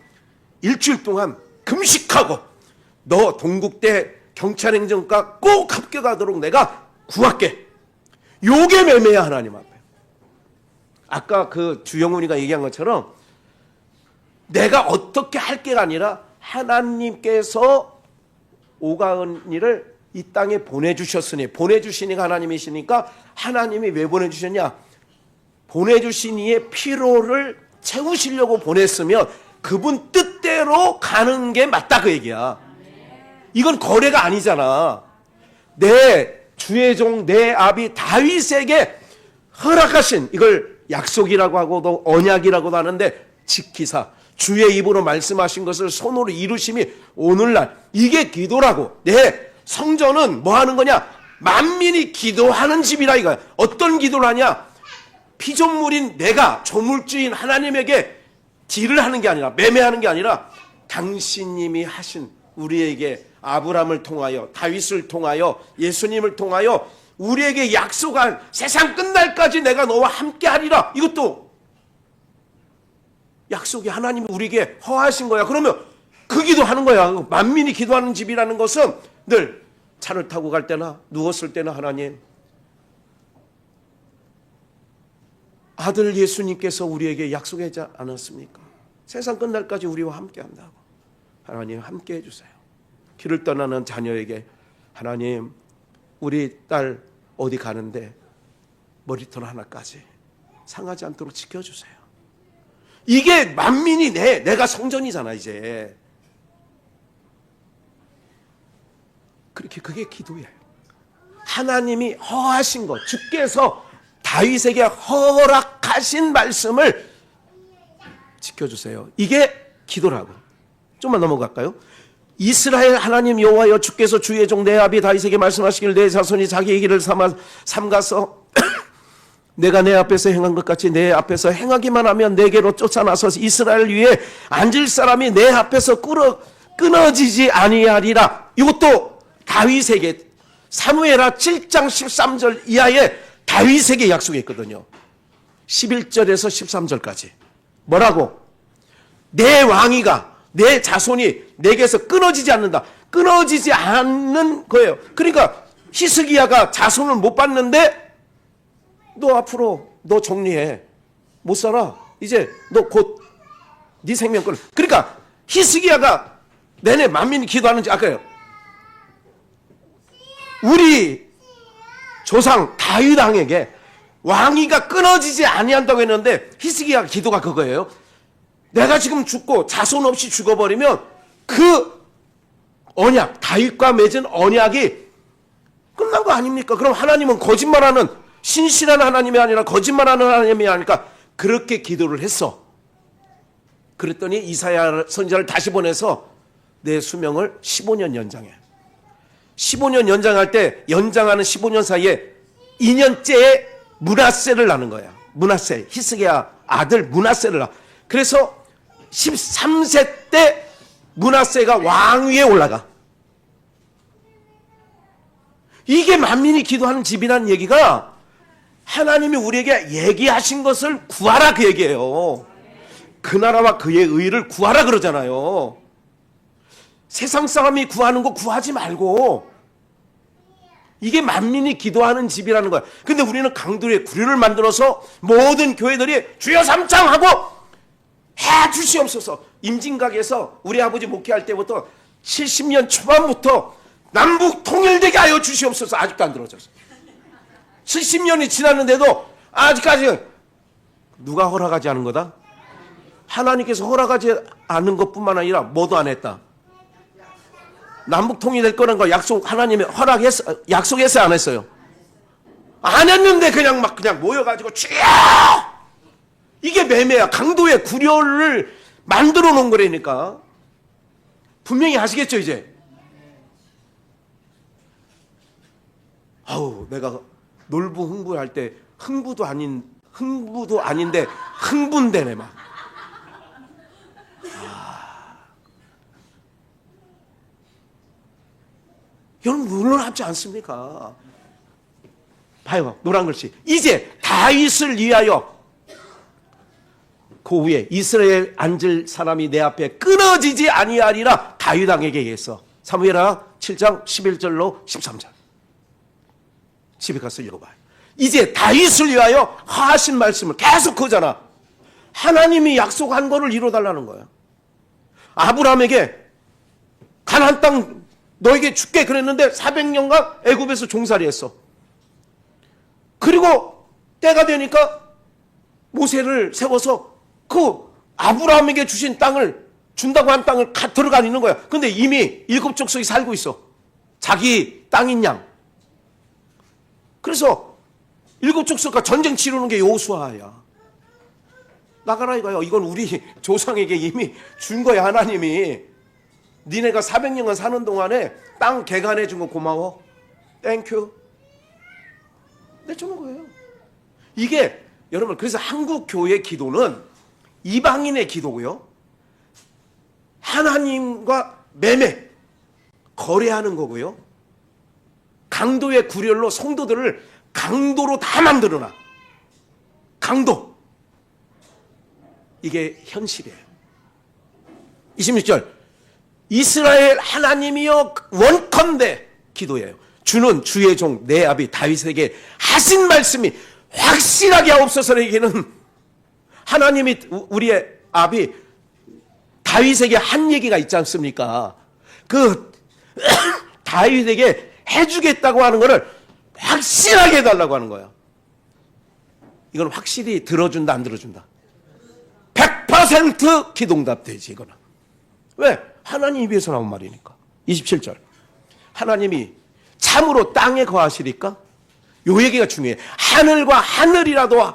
일주일 동안 금식하고 너 동국대 경찰행정과 꼭 합격하도록 내가 구할게. 요게 매매야, 하나님 앞에. 아까 그 주영훈이가 얘기한 것처럼 내가 어떻게 할 게가 아니라 하나님께서 오가은이를 이 땅에 보내주셨으니, 보내주시니까 하나님이시니까 하나님이 왜 보내주셨냐? 보내주신 이의 피로를 채우시려고 보냈으면 그분 뜻대로 가는 게 맞다, 그 얘기야. 이건 거래가 아니잖아. 내 주의 종 내 아비 다윗에게 허락하신, 이걸 약속이라고 하고도 언약이라고도 하는데, 지키사 주의 입으로 말씀하신 것을 손으로 이루심이 오늘날, 이게 기도라고. 내 성전은 뭐 하는 거냐? 만민이 기도하는 집이라 이거야. 어떤 기도를 하냐? 피조물인 내가 조물주인 하나님에게 딜을 하는 게 아니라, 매매하는 게 아니라 당신님이 하신, 우리에게 아브라함을 통하여, 다윗을 통하여, 예수님을 통하여 우리에게 약속한 세상 끝날까지 내가 너와 함께 하리라. 이것도 약속이 하나님이 우리에게 허하신 거야. 그러면 그 기도하는 거야. 만민이 기도하는 집이라는 것은 늘 차를 타고 갈 때나 누웠을 때나 하나님, 아들 예수님께서 우리에게 약속하지 않았습니까? 세상 끝날까지 우리와 함께 한다고. 하나님 함께 해주세요. 길을 떠나는 자녀에게 하나님, 우리 딸 어디 가는데 머리털 하나까지 상하지 않도록 지켜주세요. 이게 만민이 내가 성전이잖아 이제. 그렇게 그게 기도예요. 하나님이 허하신 것, 주께서 다윗에게 허락하신 말씀을 지켜주세요. 이게 기도라고. 좀만 넘어갈까요? 이스라엘 하나님 여호와여, 주께서 주의 종 내 아비 다윗에게 말씀하시길 내 자손이 자기의 길을 삼가서 내가 내 앞에서 행한 것 같이 내 앞에서 행하기만 하면 내게로 쫓아나서 이스라엘 위에 앉을 사람이 내 앞에서 끊어지지 아니하리라. 이것도 다윗에게, 사무엘하 7장 13절 이하에 다윗에게 약속했거든요. 11절에서 13절까지 뭐라고? 내 왕위가, 내 자손이 내게서 끊어지지 않는다. 끊어지지 않는 거예요. 그러니까 히스기야가 자손을 못 받는데 너 앞으로 너 정리해. 못 살아. 이제 너 곧 네 생명 끊어. 그러니까 히스기야가 내내 만민이 기도하는지 아까요. 우리 조상 다윗 왕에게 왕위가 끊어지지 아니한다고 했는데 히스기야 기도가 그거예요. 내가 지금 죽고 자손 없이 죽어버리면 그 언약, 다윗과 맺은 언약이 끝난 거 아닙니까? 그럼 하나님은 거짓말하는, 신실한 하나님이 아니라 거짓말하는 하나님이 아니니까 그렇게 기도를 했어. 그랬더니 이사야 선지자를 다시 보내서 내 수명을 15년 연장해. 15년 연장할 때 연장하는 15년 사이에 2년째에 므낫세를 낳는 거야. 므낫세, 히스기야 아들 므낫세를 낳아. 그래서 13세 때 므낫세가 왕위에 올라가. 이게 만민이 기도하는 집이라는 얘기가 하나님이 우리에게 얘기하신 것을 구하라 그 얘기예요. 그 나라와 그의 의를 구하라 그러잖아요. 세상 사람이 구하는 거 구하지 말고, 이게 만민이 기도하는 집이라는 거야. 근데 우리는 강도의 구류를 만들어서 모든 교회들이 주여 삼창하고 해 주시옵소서. 임진각에서 우리 아버지 목회할 때부터 70년 초반부터 남북 통일되게 하여 주시옵소서. 아직도 안 들어졌어. 70년이 지났는데도 아직까지 누가 허락하지 않은 거다? 하나님께서 허락하지 않은 것뿐만 아니라 뭐도 안 했다. 남북 통일될 거라는 거 약속, 하나님이 약속했어요, 안 했어요? 안 했는데 그냥 모여가지고 쥐야! 이게 매매야. 강도의 구려를 만들어 놓은 거라니까. 분명히 아시겠죠, 이제? 아우, 내가 놀부 흥부할 때 흥부도 아닌데 흥분되네, 막. 여러분, 놀랍지 않습니까? 봐요, 노란 글씨. 이제 다윗을 위하여 그 위에 이스라엘 앉을 사람이 내 앞에 끊어지지 아니하리라 다윗 왕에게 얘기했어. 사무엘하 7장 11절로 13절. 집에 가서 읽어봐요. 이제 다윗을 위하여 하신 말씀을 계속 그거잖아. 하나님이 약속한 거를 이뤄달라는 거야. 아브라함에게 가나안 땅 너에게 줄게 그랬는데 400년간 애굽에서 종살이 했어. 그리고 때가 되니까 모세를 세워서 그 아브라함에게 주신 땅을 준다고 한 땅을 들어가 있는 거야. 근데 이미 7족속이 살고 있어. 자기 땅인 양. 그래서 7족속과 전쟁 치르는 게 여호수아야. 나가라 이거야. 이건 우리 조상에게 이미 준 거야, 하나님이. 니네가 400년간 사는 동안에 땅 개간해 준 거 고마워. 땡큐. 내주는 거예요. 이게 여러분, 그래서 한국 교회 기도는 이방인의 기도고요. 하나님과 매매, 거래하는 거고요. 강도의 구렬로 성도들을 강도로 다 만들어놔. 강도. 이게 현실이에요. 26절. 이스라엘 하나님이여 원컨대 기도예요. 주는 주의 종 내 아비 다윗에게 하신 말씀이 확실하게 하옵소서에게는 하나님이 우리의 아비 다윗에게 한 얘기가 있지 않습니까? 그 다윗에게 해주겠다고 하는 거를 확실하게 해달라고 하는 거야. 이건 확실히 들어준다 안 들어준다? 100% 기동답 되지 이거는. 왜? 하나님 입에서 나온 말이니까. 27절. 하나님이 참으로 땅에 거하시리까? 요 얘기가 중요해. 하늘과 하늘이라도,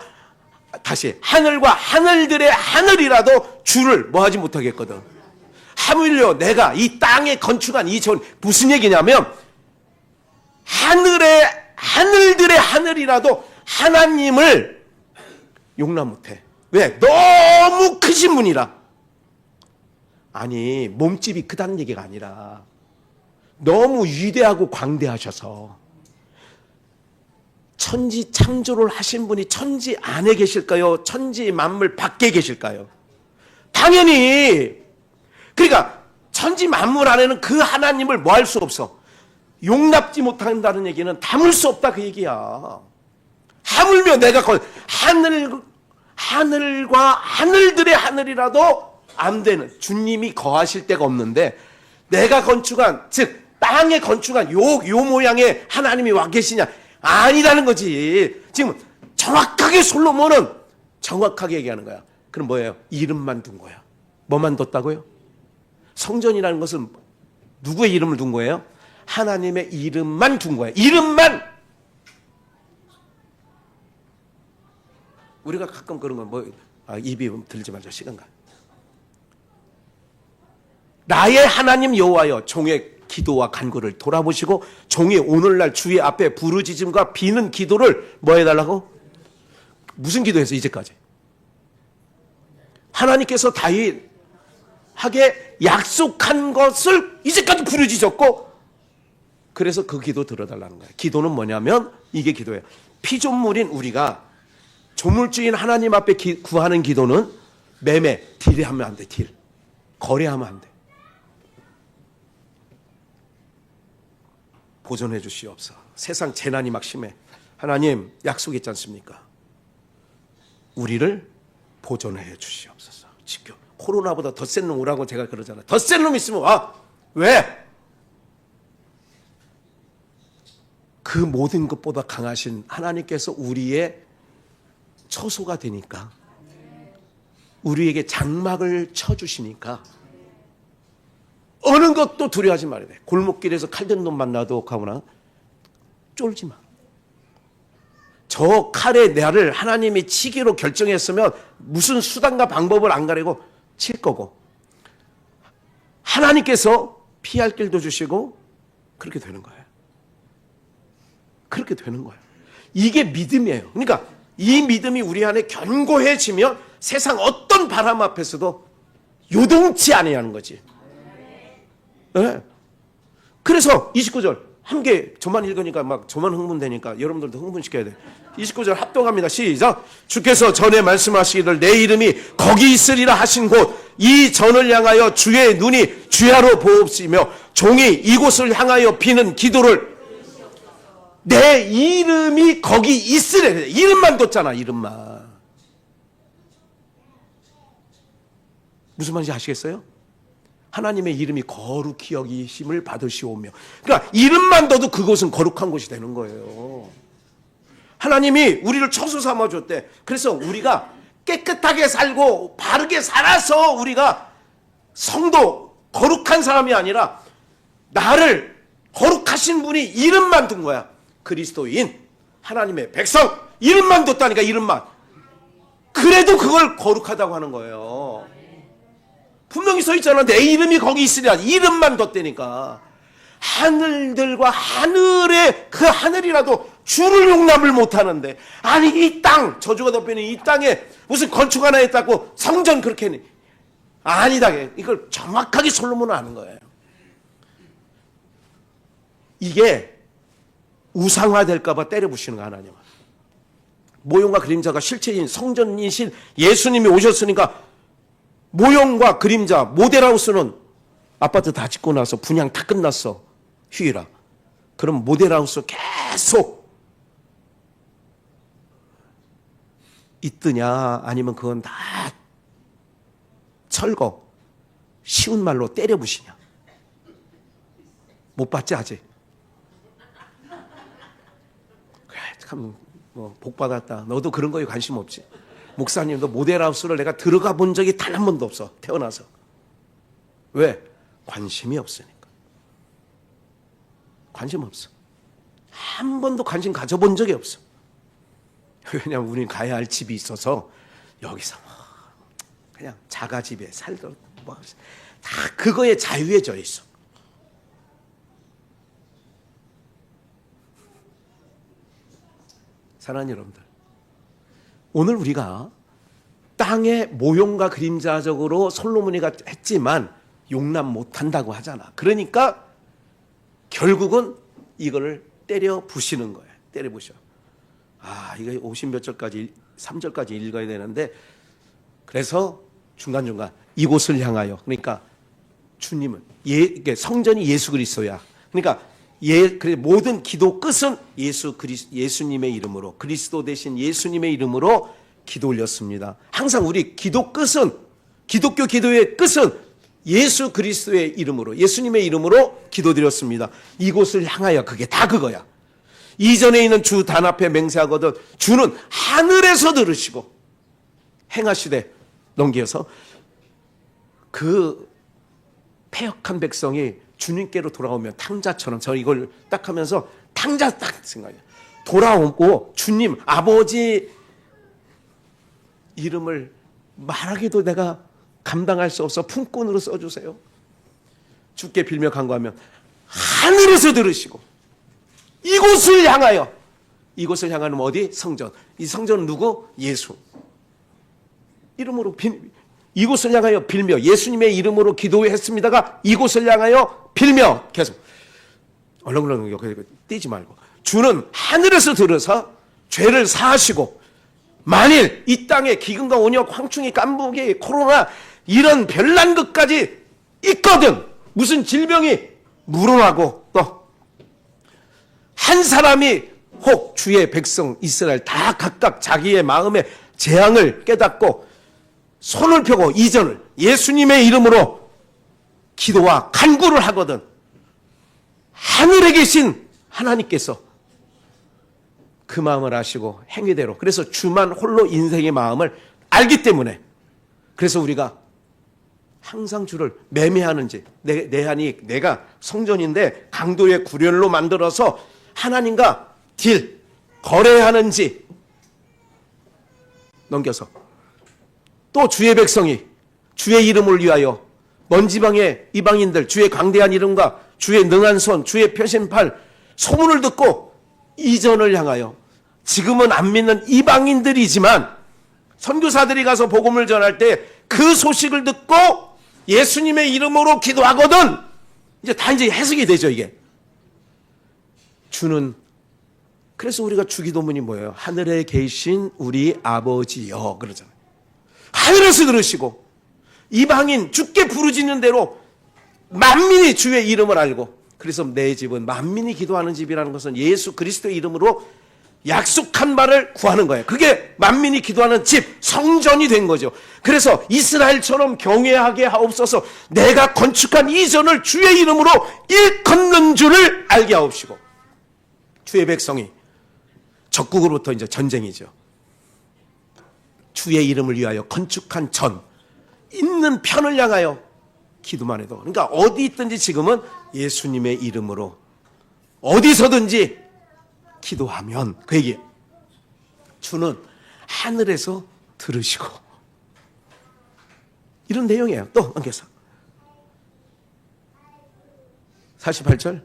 다시, 하늘과 하늘들의 하늘이라도 주를 뭐 하지 못하겠거든. 하물며 내가 이 땅에 건축한 이 전, 무슨 얘기냐면, 하늘들의 하늘이라도 하나님을 용납 못해. 왜? 너무 크신 분이라. 아니, 몸집이 크다는 얘기가 아니라 너무 위대하고 광대하셔서. 천지 창조를 하신 분이 천지 안에 계실까요? 천지 만물 밖에 계실까요? 당연히. 그러니까 천지 만물 안에는 그 하나님을 뭐 할 수 없어. 용납지 못한다는 얘기는 담을 수 없다 그 얘기야. 하물며 내가 하늘과 하늘들의 하늘이라도 안 되는, 주님이 거하실 데가 없는데 내가 건축한, 즉 땅에 건축한 요 모양의 하나님이 와 계시냐? 아니라는 거지. 지금 정확하게 솔로몬은 정확하게 얘기하는 거야. 그럼 뭐예요? 이름만 둔 거야. 뭐만 뒀다고요? 성전이라는 것은 누구의 이름을 둔 거예요? 하나님의 이름만 둔 거야. 이름만. 우리가 가끔 그런 건 입이 들지 말자, 시간 가. 나의 하나님 여호와여, 종의 기도와 간구를 돌아보시고 종이 오늘날 주의 앞에 부르짖음과 비는 기도를 뭐 해달라고? 무슨 기도했어 이제까지? 하나님께서 다윗에게 약속한 것을 이제까지 부르짖었고, 그래서 그 기도 들어달라는 거예요. 기도는 뭐냐면 이게 기도예요. 피조물인 우리가 조물주인 하나님 앞에 구하는 기도는 매매, 딜하면 안 돼. 딜. 거래하면 안 돼. 보존해 주시옵소서. 세상 재난이 막 심해. 하나님 약속했지 않습니까? 우리를 보존해 주시옵소서. 지켜. 코로나보다 더 센 놈 오라고 제가 그러잖아요. 더 센 놈 있으면 와. 왜? 그 모든 것보다 강하신 하나님께서 우리의 처소가 되니까, 우리에게 장막을 쳐주시니까 어느 것도 두려워하지 말아야 돼. 골목길에서 칼든 놈 만나도 가거나 쫄지 마. 저 칼에 나를 하나님이 치기로 결정했으면 무슨 수단과 방법을 안 가리고 칠 거고, 하나님께서 피할 길도 주시고 그렇게 되는 거예요. 그렇게 되는 거예요. 이게 믿음이에요. 그러니까 이 믿음이 우리 안에 견고해지면 세상 어떤 바람 앞에서도 요동치 아니하는 거지. 네. 그래서 29절 함께 저만 읽으니까 막 저만 흥분되니까 여러분들도 흥분시켜야 돼. 29절 합동합니다. 시작. 주께서 전에 말씀하시기를 내 이름이 거기 있으리라 하신 곳 이 전을 향하여 주의 눈이 주야로 보옵시며 종이 이곳을 향하여 비는 기도를 내 이름이 거기 있으래. 이름만 뒀잖아. 이름만. 무슨 말인지 아시겠어요? 하나님의 이름이 거룩히 여기심을 받으시오며, 그러니까 이름만 둬도 그곳은 거룩한 곳이 되는 거예요. 하나님이 우리를 처소 삼아줬대. 그래서 우리가 깨끗하게 살고 바르게 살아서 우리가 성도 거룩한 사람이 아니라 나를 거룩하신 분이 이름만 둔 거야. 그리스도인 하나님의 백성 이름만 뒀다니까. 이름만. 그래도 그걸 거룩하다고 하는 거예요. 분명히 써 있잖아. 내 이름이 거기 있으리라. 이름만 뒀다니까. 하늘들과 하늘의 그 하늘이라도 주를 용납을 못하는데, 아니 이 땅, 저주가 덮여있는 이 땅에 무슨 건축 하나 했다고 성전 그렇게 했니? 아니다. 이걸 정확하게 솔로몬은 아는 거예요. 이게 우상화될까 봐 때려부시는 거. 하나님은 모형과 그림자가 실체인 성전이신 예수님이 오셨으니까 모형과 그림자, 모델하우스는 아파트 다 짓고 나서 분양 다 끝났어. 휴일아. 그럼 모델하우스 계속 있드냐, 아니면 그건 다 철거, 쉬운 말로 때려부시냐. 못 봤지 아직. 그래, 참 복 받았다. 너도 그런 거에 관심 없지. 목사님도 모델하우스를 내가 들어가 본 적이 단 한 번도 없어. 태어나서. 왜? 관심이 없으니까. 관심 없어. 한 번도 관심 가져본 적이 없어. 왜냐하면 우리는 가야 할 집이 있어서 여기서 그냥 자가집에 살던 다 그거에 자유해져 있어. 사랑하는 여러분들, 오늘 우리가 땅의 모형과 그림자적으로 솔로몬이가 했지만 용납 못한다고 하잖아. 그러니까 결국은 이거를 때려 부시는 거예요. 때려 부셔. 이거 50몇 절까지 3절까지 읽어야 되는데, 그래서 중간중간 이곳을 향하여, 그러니까 주님은 성전이 예수 그리스도야. 그러니까 모든 기도 끝은 예수님의 이름으로, 그리스도 대신 예수님의 이름으로 기도 올렸습니다. 항상 우리 기도 끝은, 기독교 기도의 끝은 예수 그리스도의 이름으로, 예수님의 이름으로 기도드렸습니다. 이곳을 향하여, 그게 다 그거야. 이전에 있는 주 단 앞에 맹세하거든 주는 하늘에서 들으시고 행하시되, 넘겨서 그 패역한 백성이 주님께로 돌아오면 탕자처럼, 저 이걸 딱 하면서 탕자 딱 생각해요. 돌아오고 주님 아버지 이름을 말하기도 내가 감당할 수 없어 품꾼으로 써주세요. 주께 빌며 간구하면 하늘에서 들으시고 이곳을 향하여, 이곳을 향하는 어디? 성전. 이 성전은 누구? 예수 이름으로 이곳을 향하여 빌며, 예수님의 이름으로 기도했습니다가 이곳을 향하여 빌며, 계속 얼렁얼렁 뛰지 말고, 주는 하늘에서 들으사 죄를 사하시고, 만일 이 땅에 기근과 온역, 황충이, 깐부기, 코로나 이런 별난 것까지 있거든, 무슨 질병이 물어나고 또 한 사람이 혹 주의 백성 이스라엘 다 각각 자기의 마음의 재앙을 깨닫고 손을 펴고 이전을 예수님의 이름으로 기도와 간구를 하거든, 하늘에 계신 하나님께서 그 마음을 아시고 행위대로, 그래서 주만 홀로 인생의 마음을 알기 때문에, 그래서 우리가 항상 주를 매매하는지, 내 안이 내가 성전인데 강도의 구렬로 만들어서 하나님과 거래하는지 넘겨서 또 주의 백성이 주의 이름을 위하여 먼 지방의 이방인들 주의 강대한 이름과 주의 능한 손 주의 표심팔 소문을 듣고 이전을 향하여 지금은 안 믿는 이방인들이지만 선교사들이 가서 복음을 전할 때 그 소식을 듣고 예수님의 이름으로 기도하거든 이제 해석이 되죠. 이게 주는 그래서 우리가 주기도문이 뭐예요? 하늘에 계신 우리 아버지여 그러잖아요. 하늘에서 들으시고 이방인 주께 부르짖는 대로 만민이 주의 이름을 알고 그래서 내 집은 만민이 기도하는 집이라는 것은 예수 그리스도의 이름으로 약속한 바를 구하는 거예요. 그게 만민이 기도하는 집, 성전이 된 거죠. 그래서 이스라엘처럼 경외하게 하옵소서 내가 건축한 이 전을 주의 이름으로 일컫는 줄을 알게 하옵시고 주의 백성이 적국으로부터 이제 전쟁이죠. 주의 이름을 위하여 건축한 전 있는 편을 향하여 기도만 해도 그러니까 어디 있든지 지금은 예수님의 이름으로 어디서든지 기도하면 그 얘기 주는 하늘에서 들으시고 이런 내용이에요. 또 넘겨서 48절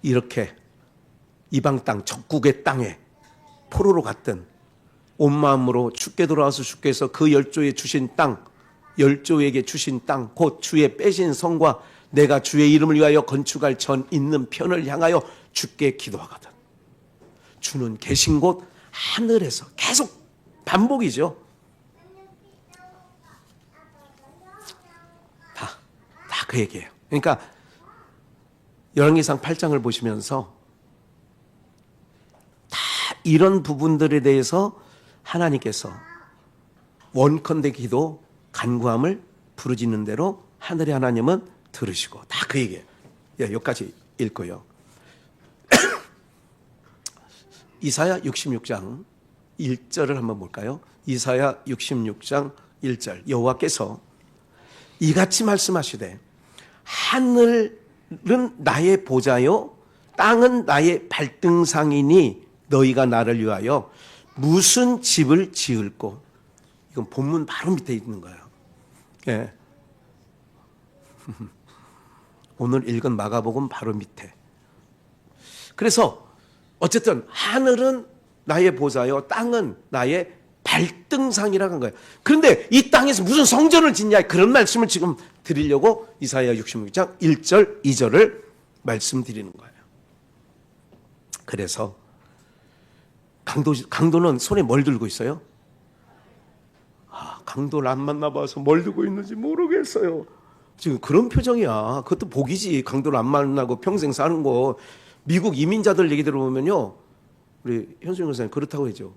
이렇게 이방 땅 적국의 땅에 포로로 갔던 온 마음으로 주께 돌아와서 주께서 그 열조에 주신 땅 열조에게 주신 땅 곧 주의 빼신 성과 내가 주의 이름을 위하여 건축할 전 있는 편을 향하여 주께 기도하거든. 주는 계신 곳 하늘에서 계속 반복이죠. 다 그 얘기예요. 그러니까 열왕기상 8장을 보시면서 다 이런 부분들에 대해서 하나님께서 원컨대 기도 간구함을 부르짖는 대로 하늘의 하나님은 들으시고 다 그 얘기예요. 예, 여기까지 읽고요. 이사야 66장 1절을 한번 볼까요? 이사야 66장 1절 여호와께서 이같이 말씀하시되 하늘은 나의 보좌요 땅은 나의 발등상이니 너희가 나를 위하여 무슨 집을 지을꼬. 이건 본문 바로 밑에 있는 거예요. 예. 오늘 읽은 마가복음 바로 밑에. 그래서 어쨌든 하늘은 나의 보좌요 땅은 나의 발등상이라고 한 거예요. 그런데 이 땅에서 무슨 성전을 짓냐 그런 말씀을 지금 드리려고 이사야 66장 1절 2절을 말씀드리는 거예요. 그래서 강도는 손에 뭘 들고 있어요? 강도를 안 만나봐서 뭘 들고 있는지 모르겠어요. 지금 그런 표정이야. 그것도 복이지. 강도를 안 만나고 평생 사는 거. 미국 이민자들 얘기 들어보면요. 우리 현수영 선생님 그렇다고 했죠.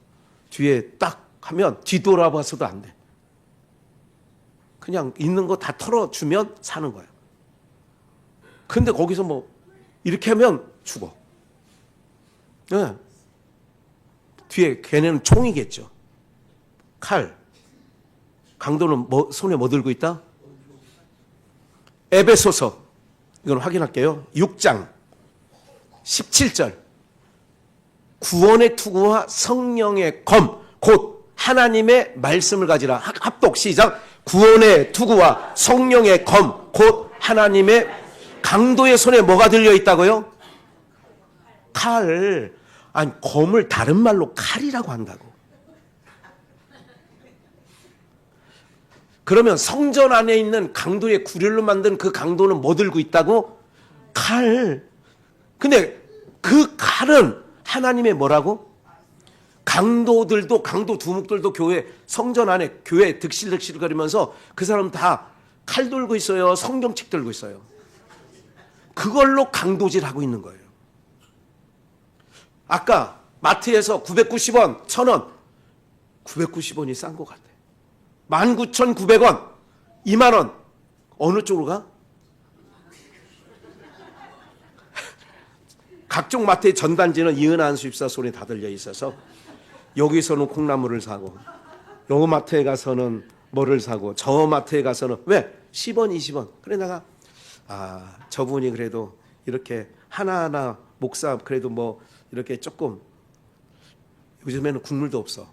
뒤에 딱 하면 뒤돌아봐서도 안 돼. 그냥 있는 거 다 털어주면 사는 거야. 근데 거기서 뭐 이렇게 하면 죽어. 네. 뒤에 걔네는 총이겠죠. 칼. 강도는 손에 뭐 들고 있다? 에베소서 이건 확인할게요. 6장 17절 구원의 투구와 성령의 검 곧 하나님의 말씀을 가지라. 합독 시작. 구원의 투구와 성령의 검 곧 하나님의 강도의 손에 뭐가 들려 있다고요? 칼. 아니 검을 다른 말로 칼이라고 한다고. 그러면 성전 안에 있는 강도의 구렬로 만든 그 강도는 뭐 들고 있다고? 칼. 근데 그 칼은 하나님의 뭐라고? 강도들도 강도 두목들도 교회 성전 안에 교회 득실득실 거리면서 그 사람 다 칼 들고 있어요. 성경책 들고 있어요. 그걸로 강도질하고 있는 거예요. 아까 마트에서 990원, 1000원 990원이 싼 것 같아. 19,900원, 20,000원 어느 쪽으로 가? 각종 마트의 전단지는 이은한 수입사 소리 다 들려 있어서 여기서는 콩나물을 사고 요 마트에 가서는 뭐를 사고 저 마트에 가서는 왜? 10원, 20원. 그래 내가 저분이 그래도 이렇게 하나하나 목사 그래도 뭐 이렇게 조금 요즘에는 국물도 없어.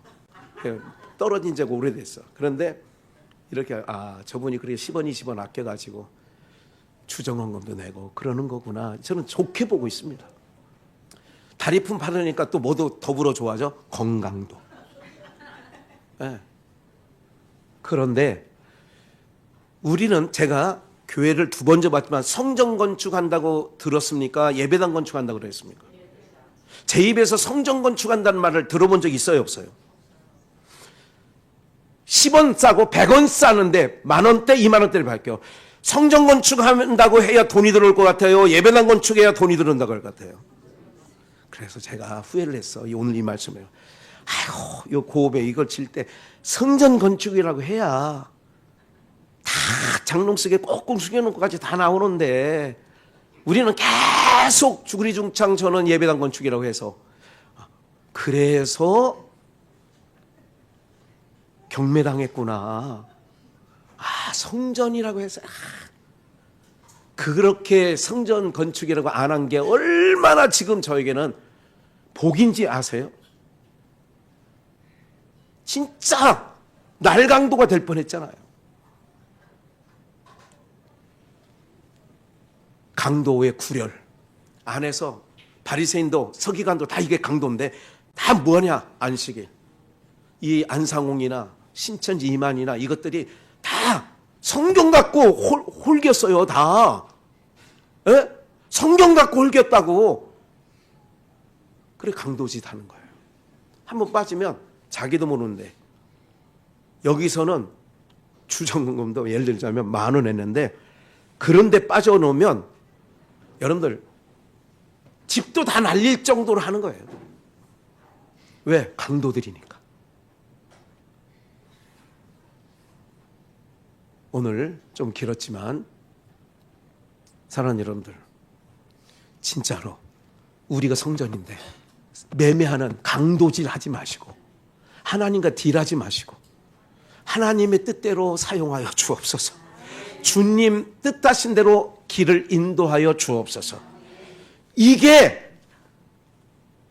떨어진 지가 오래됐어. 그런데 이렇게 저분이 그렇게 10원 20원 아껴가지고 주정원금도 내고 그러는 거구나. 저는 좋게 보고 있습니다. 다리품 받으니까 또 뭐도 더불어 좋아져? 건강도. 네. 그런데 우리는 제가 교회를 2번 봤지만 성전 건축한다고 들었습니까? 예배당 건축한다고 그랬습니까? 제 입에서 성전 건축한다는 말을 들어본 적 있어요, 없어요? 10원 싸고 100원 싸는데 10,000원대, 20,000원대를 밝혀. 성전 건축한다고 해야 돈이 들어올 것 같아요? 예배당 건축해야 돈이 들어온다고 할 것 같아요? 그래서 제가 후회를 했어. 오늘 이 말씀을. 아이고, 요 고업에 이걸 칠 때 성전 건축이라고 해야 다 장롱 속에 꼭꼭 숙여놓고까지 다 나오는데 우리는 계속 주구리중창 저는 예배당 건축이라고 해서 그래서 경매당했구나. 성전이라고 해서 그렇게 성전 건축이라고 안 한 게 얼마나 지금 저에게는 복인지 아세요? 진짜 날강도가 될 뻔했잖아요. 강도의 구렬 안에서 바리새인도 서기관도 다 이게 강도인데 다 뭐냐? 안식일. 이 안상홍이나 신천지 이만이나 이것들이 다 성경 갖고 홀겼어요. 다. 에? 성경 갖고 홀겼다고. 그래 강도짓 하는 거예요. 한번 빠지면 자기도 모르는데 여기서는 주정금도 예를 들자면 10,000원 했는데 그런데 빠져놓으면 여러분들 집도 다 날릴 정도로 하는 거예요. 왜? 강도들이니까. 오늘 좀 길었지만 사랑하는 여러분들, 진짜로 우리가 성전인데 매매하는 강도질 하지 마시고 하나님과 딜하지 마시고 하나님의 뜻대로 사용하여 주옵소서. 주님 뜻하신 대로 길을 인도하여 주옵소서. 이게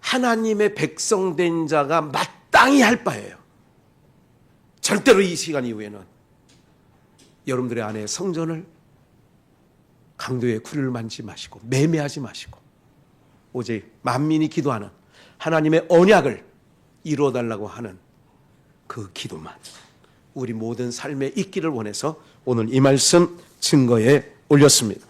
하나님의 백성 된 자가 마땅히 할 바예요. 절대로 이 시간 이후에는 여러분들의 안에 성전을 강도의 구를 만지지 마시고 매매하지 마시고 오직 만민이 기도하는 하나님의 언약을 이루어달라고 하는 그 기도만 우리 모든 삶에 있기를 원해서 오늘 이 말씀 증거에 올렸습니다.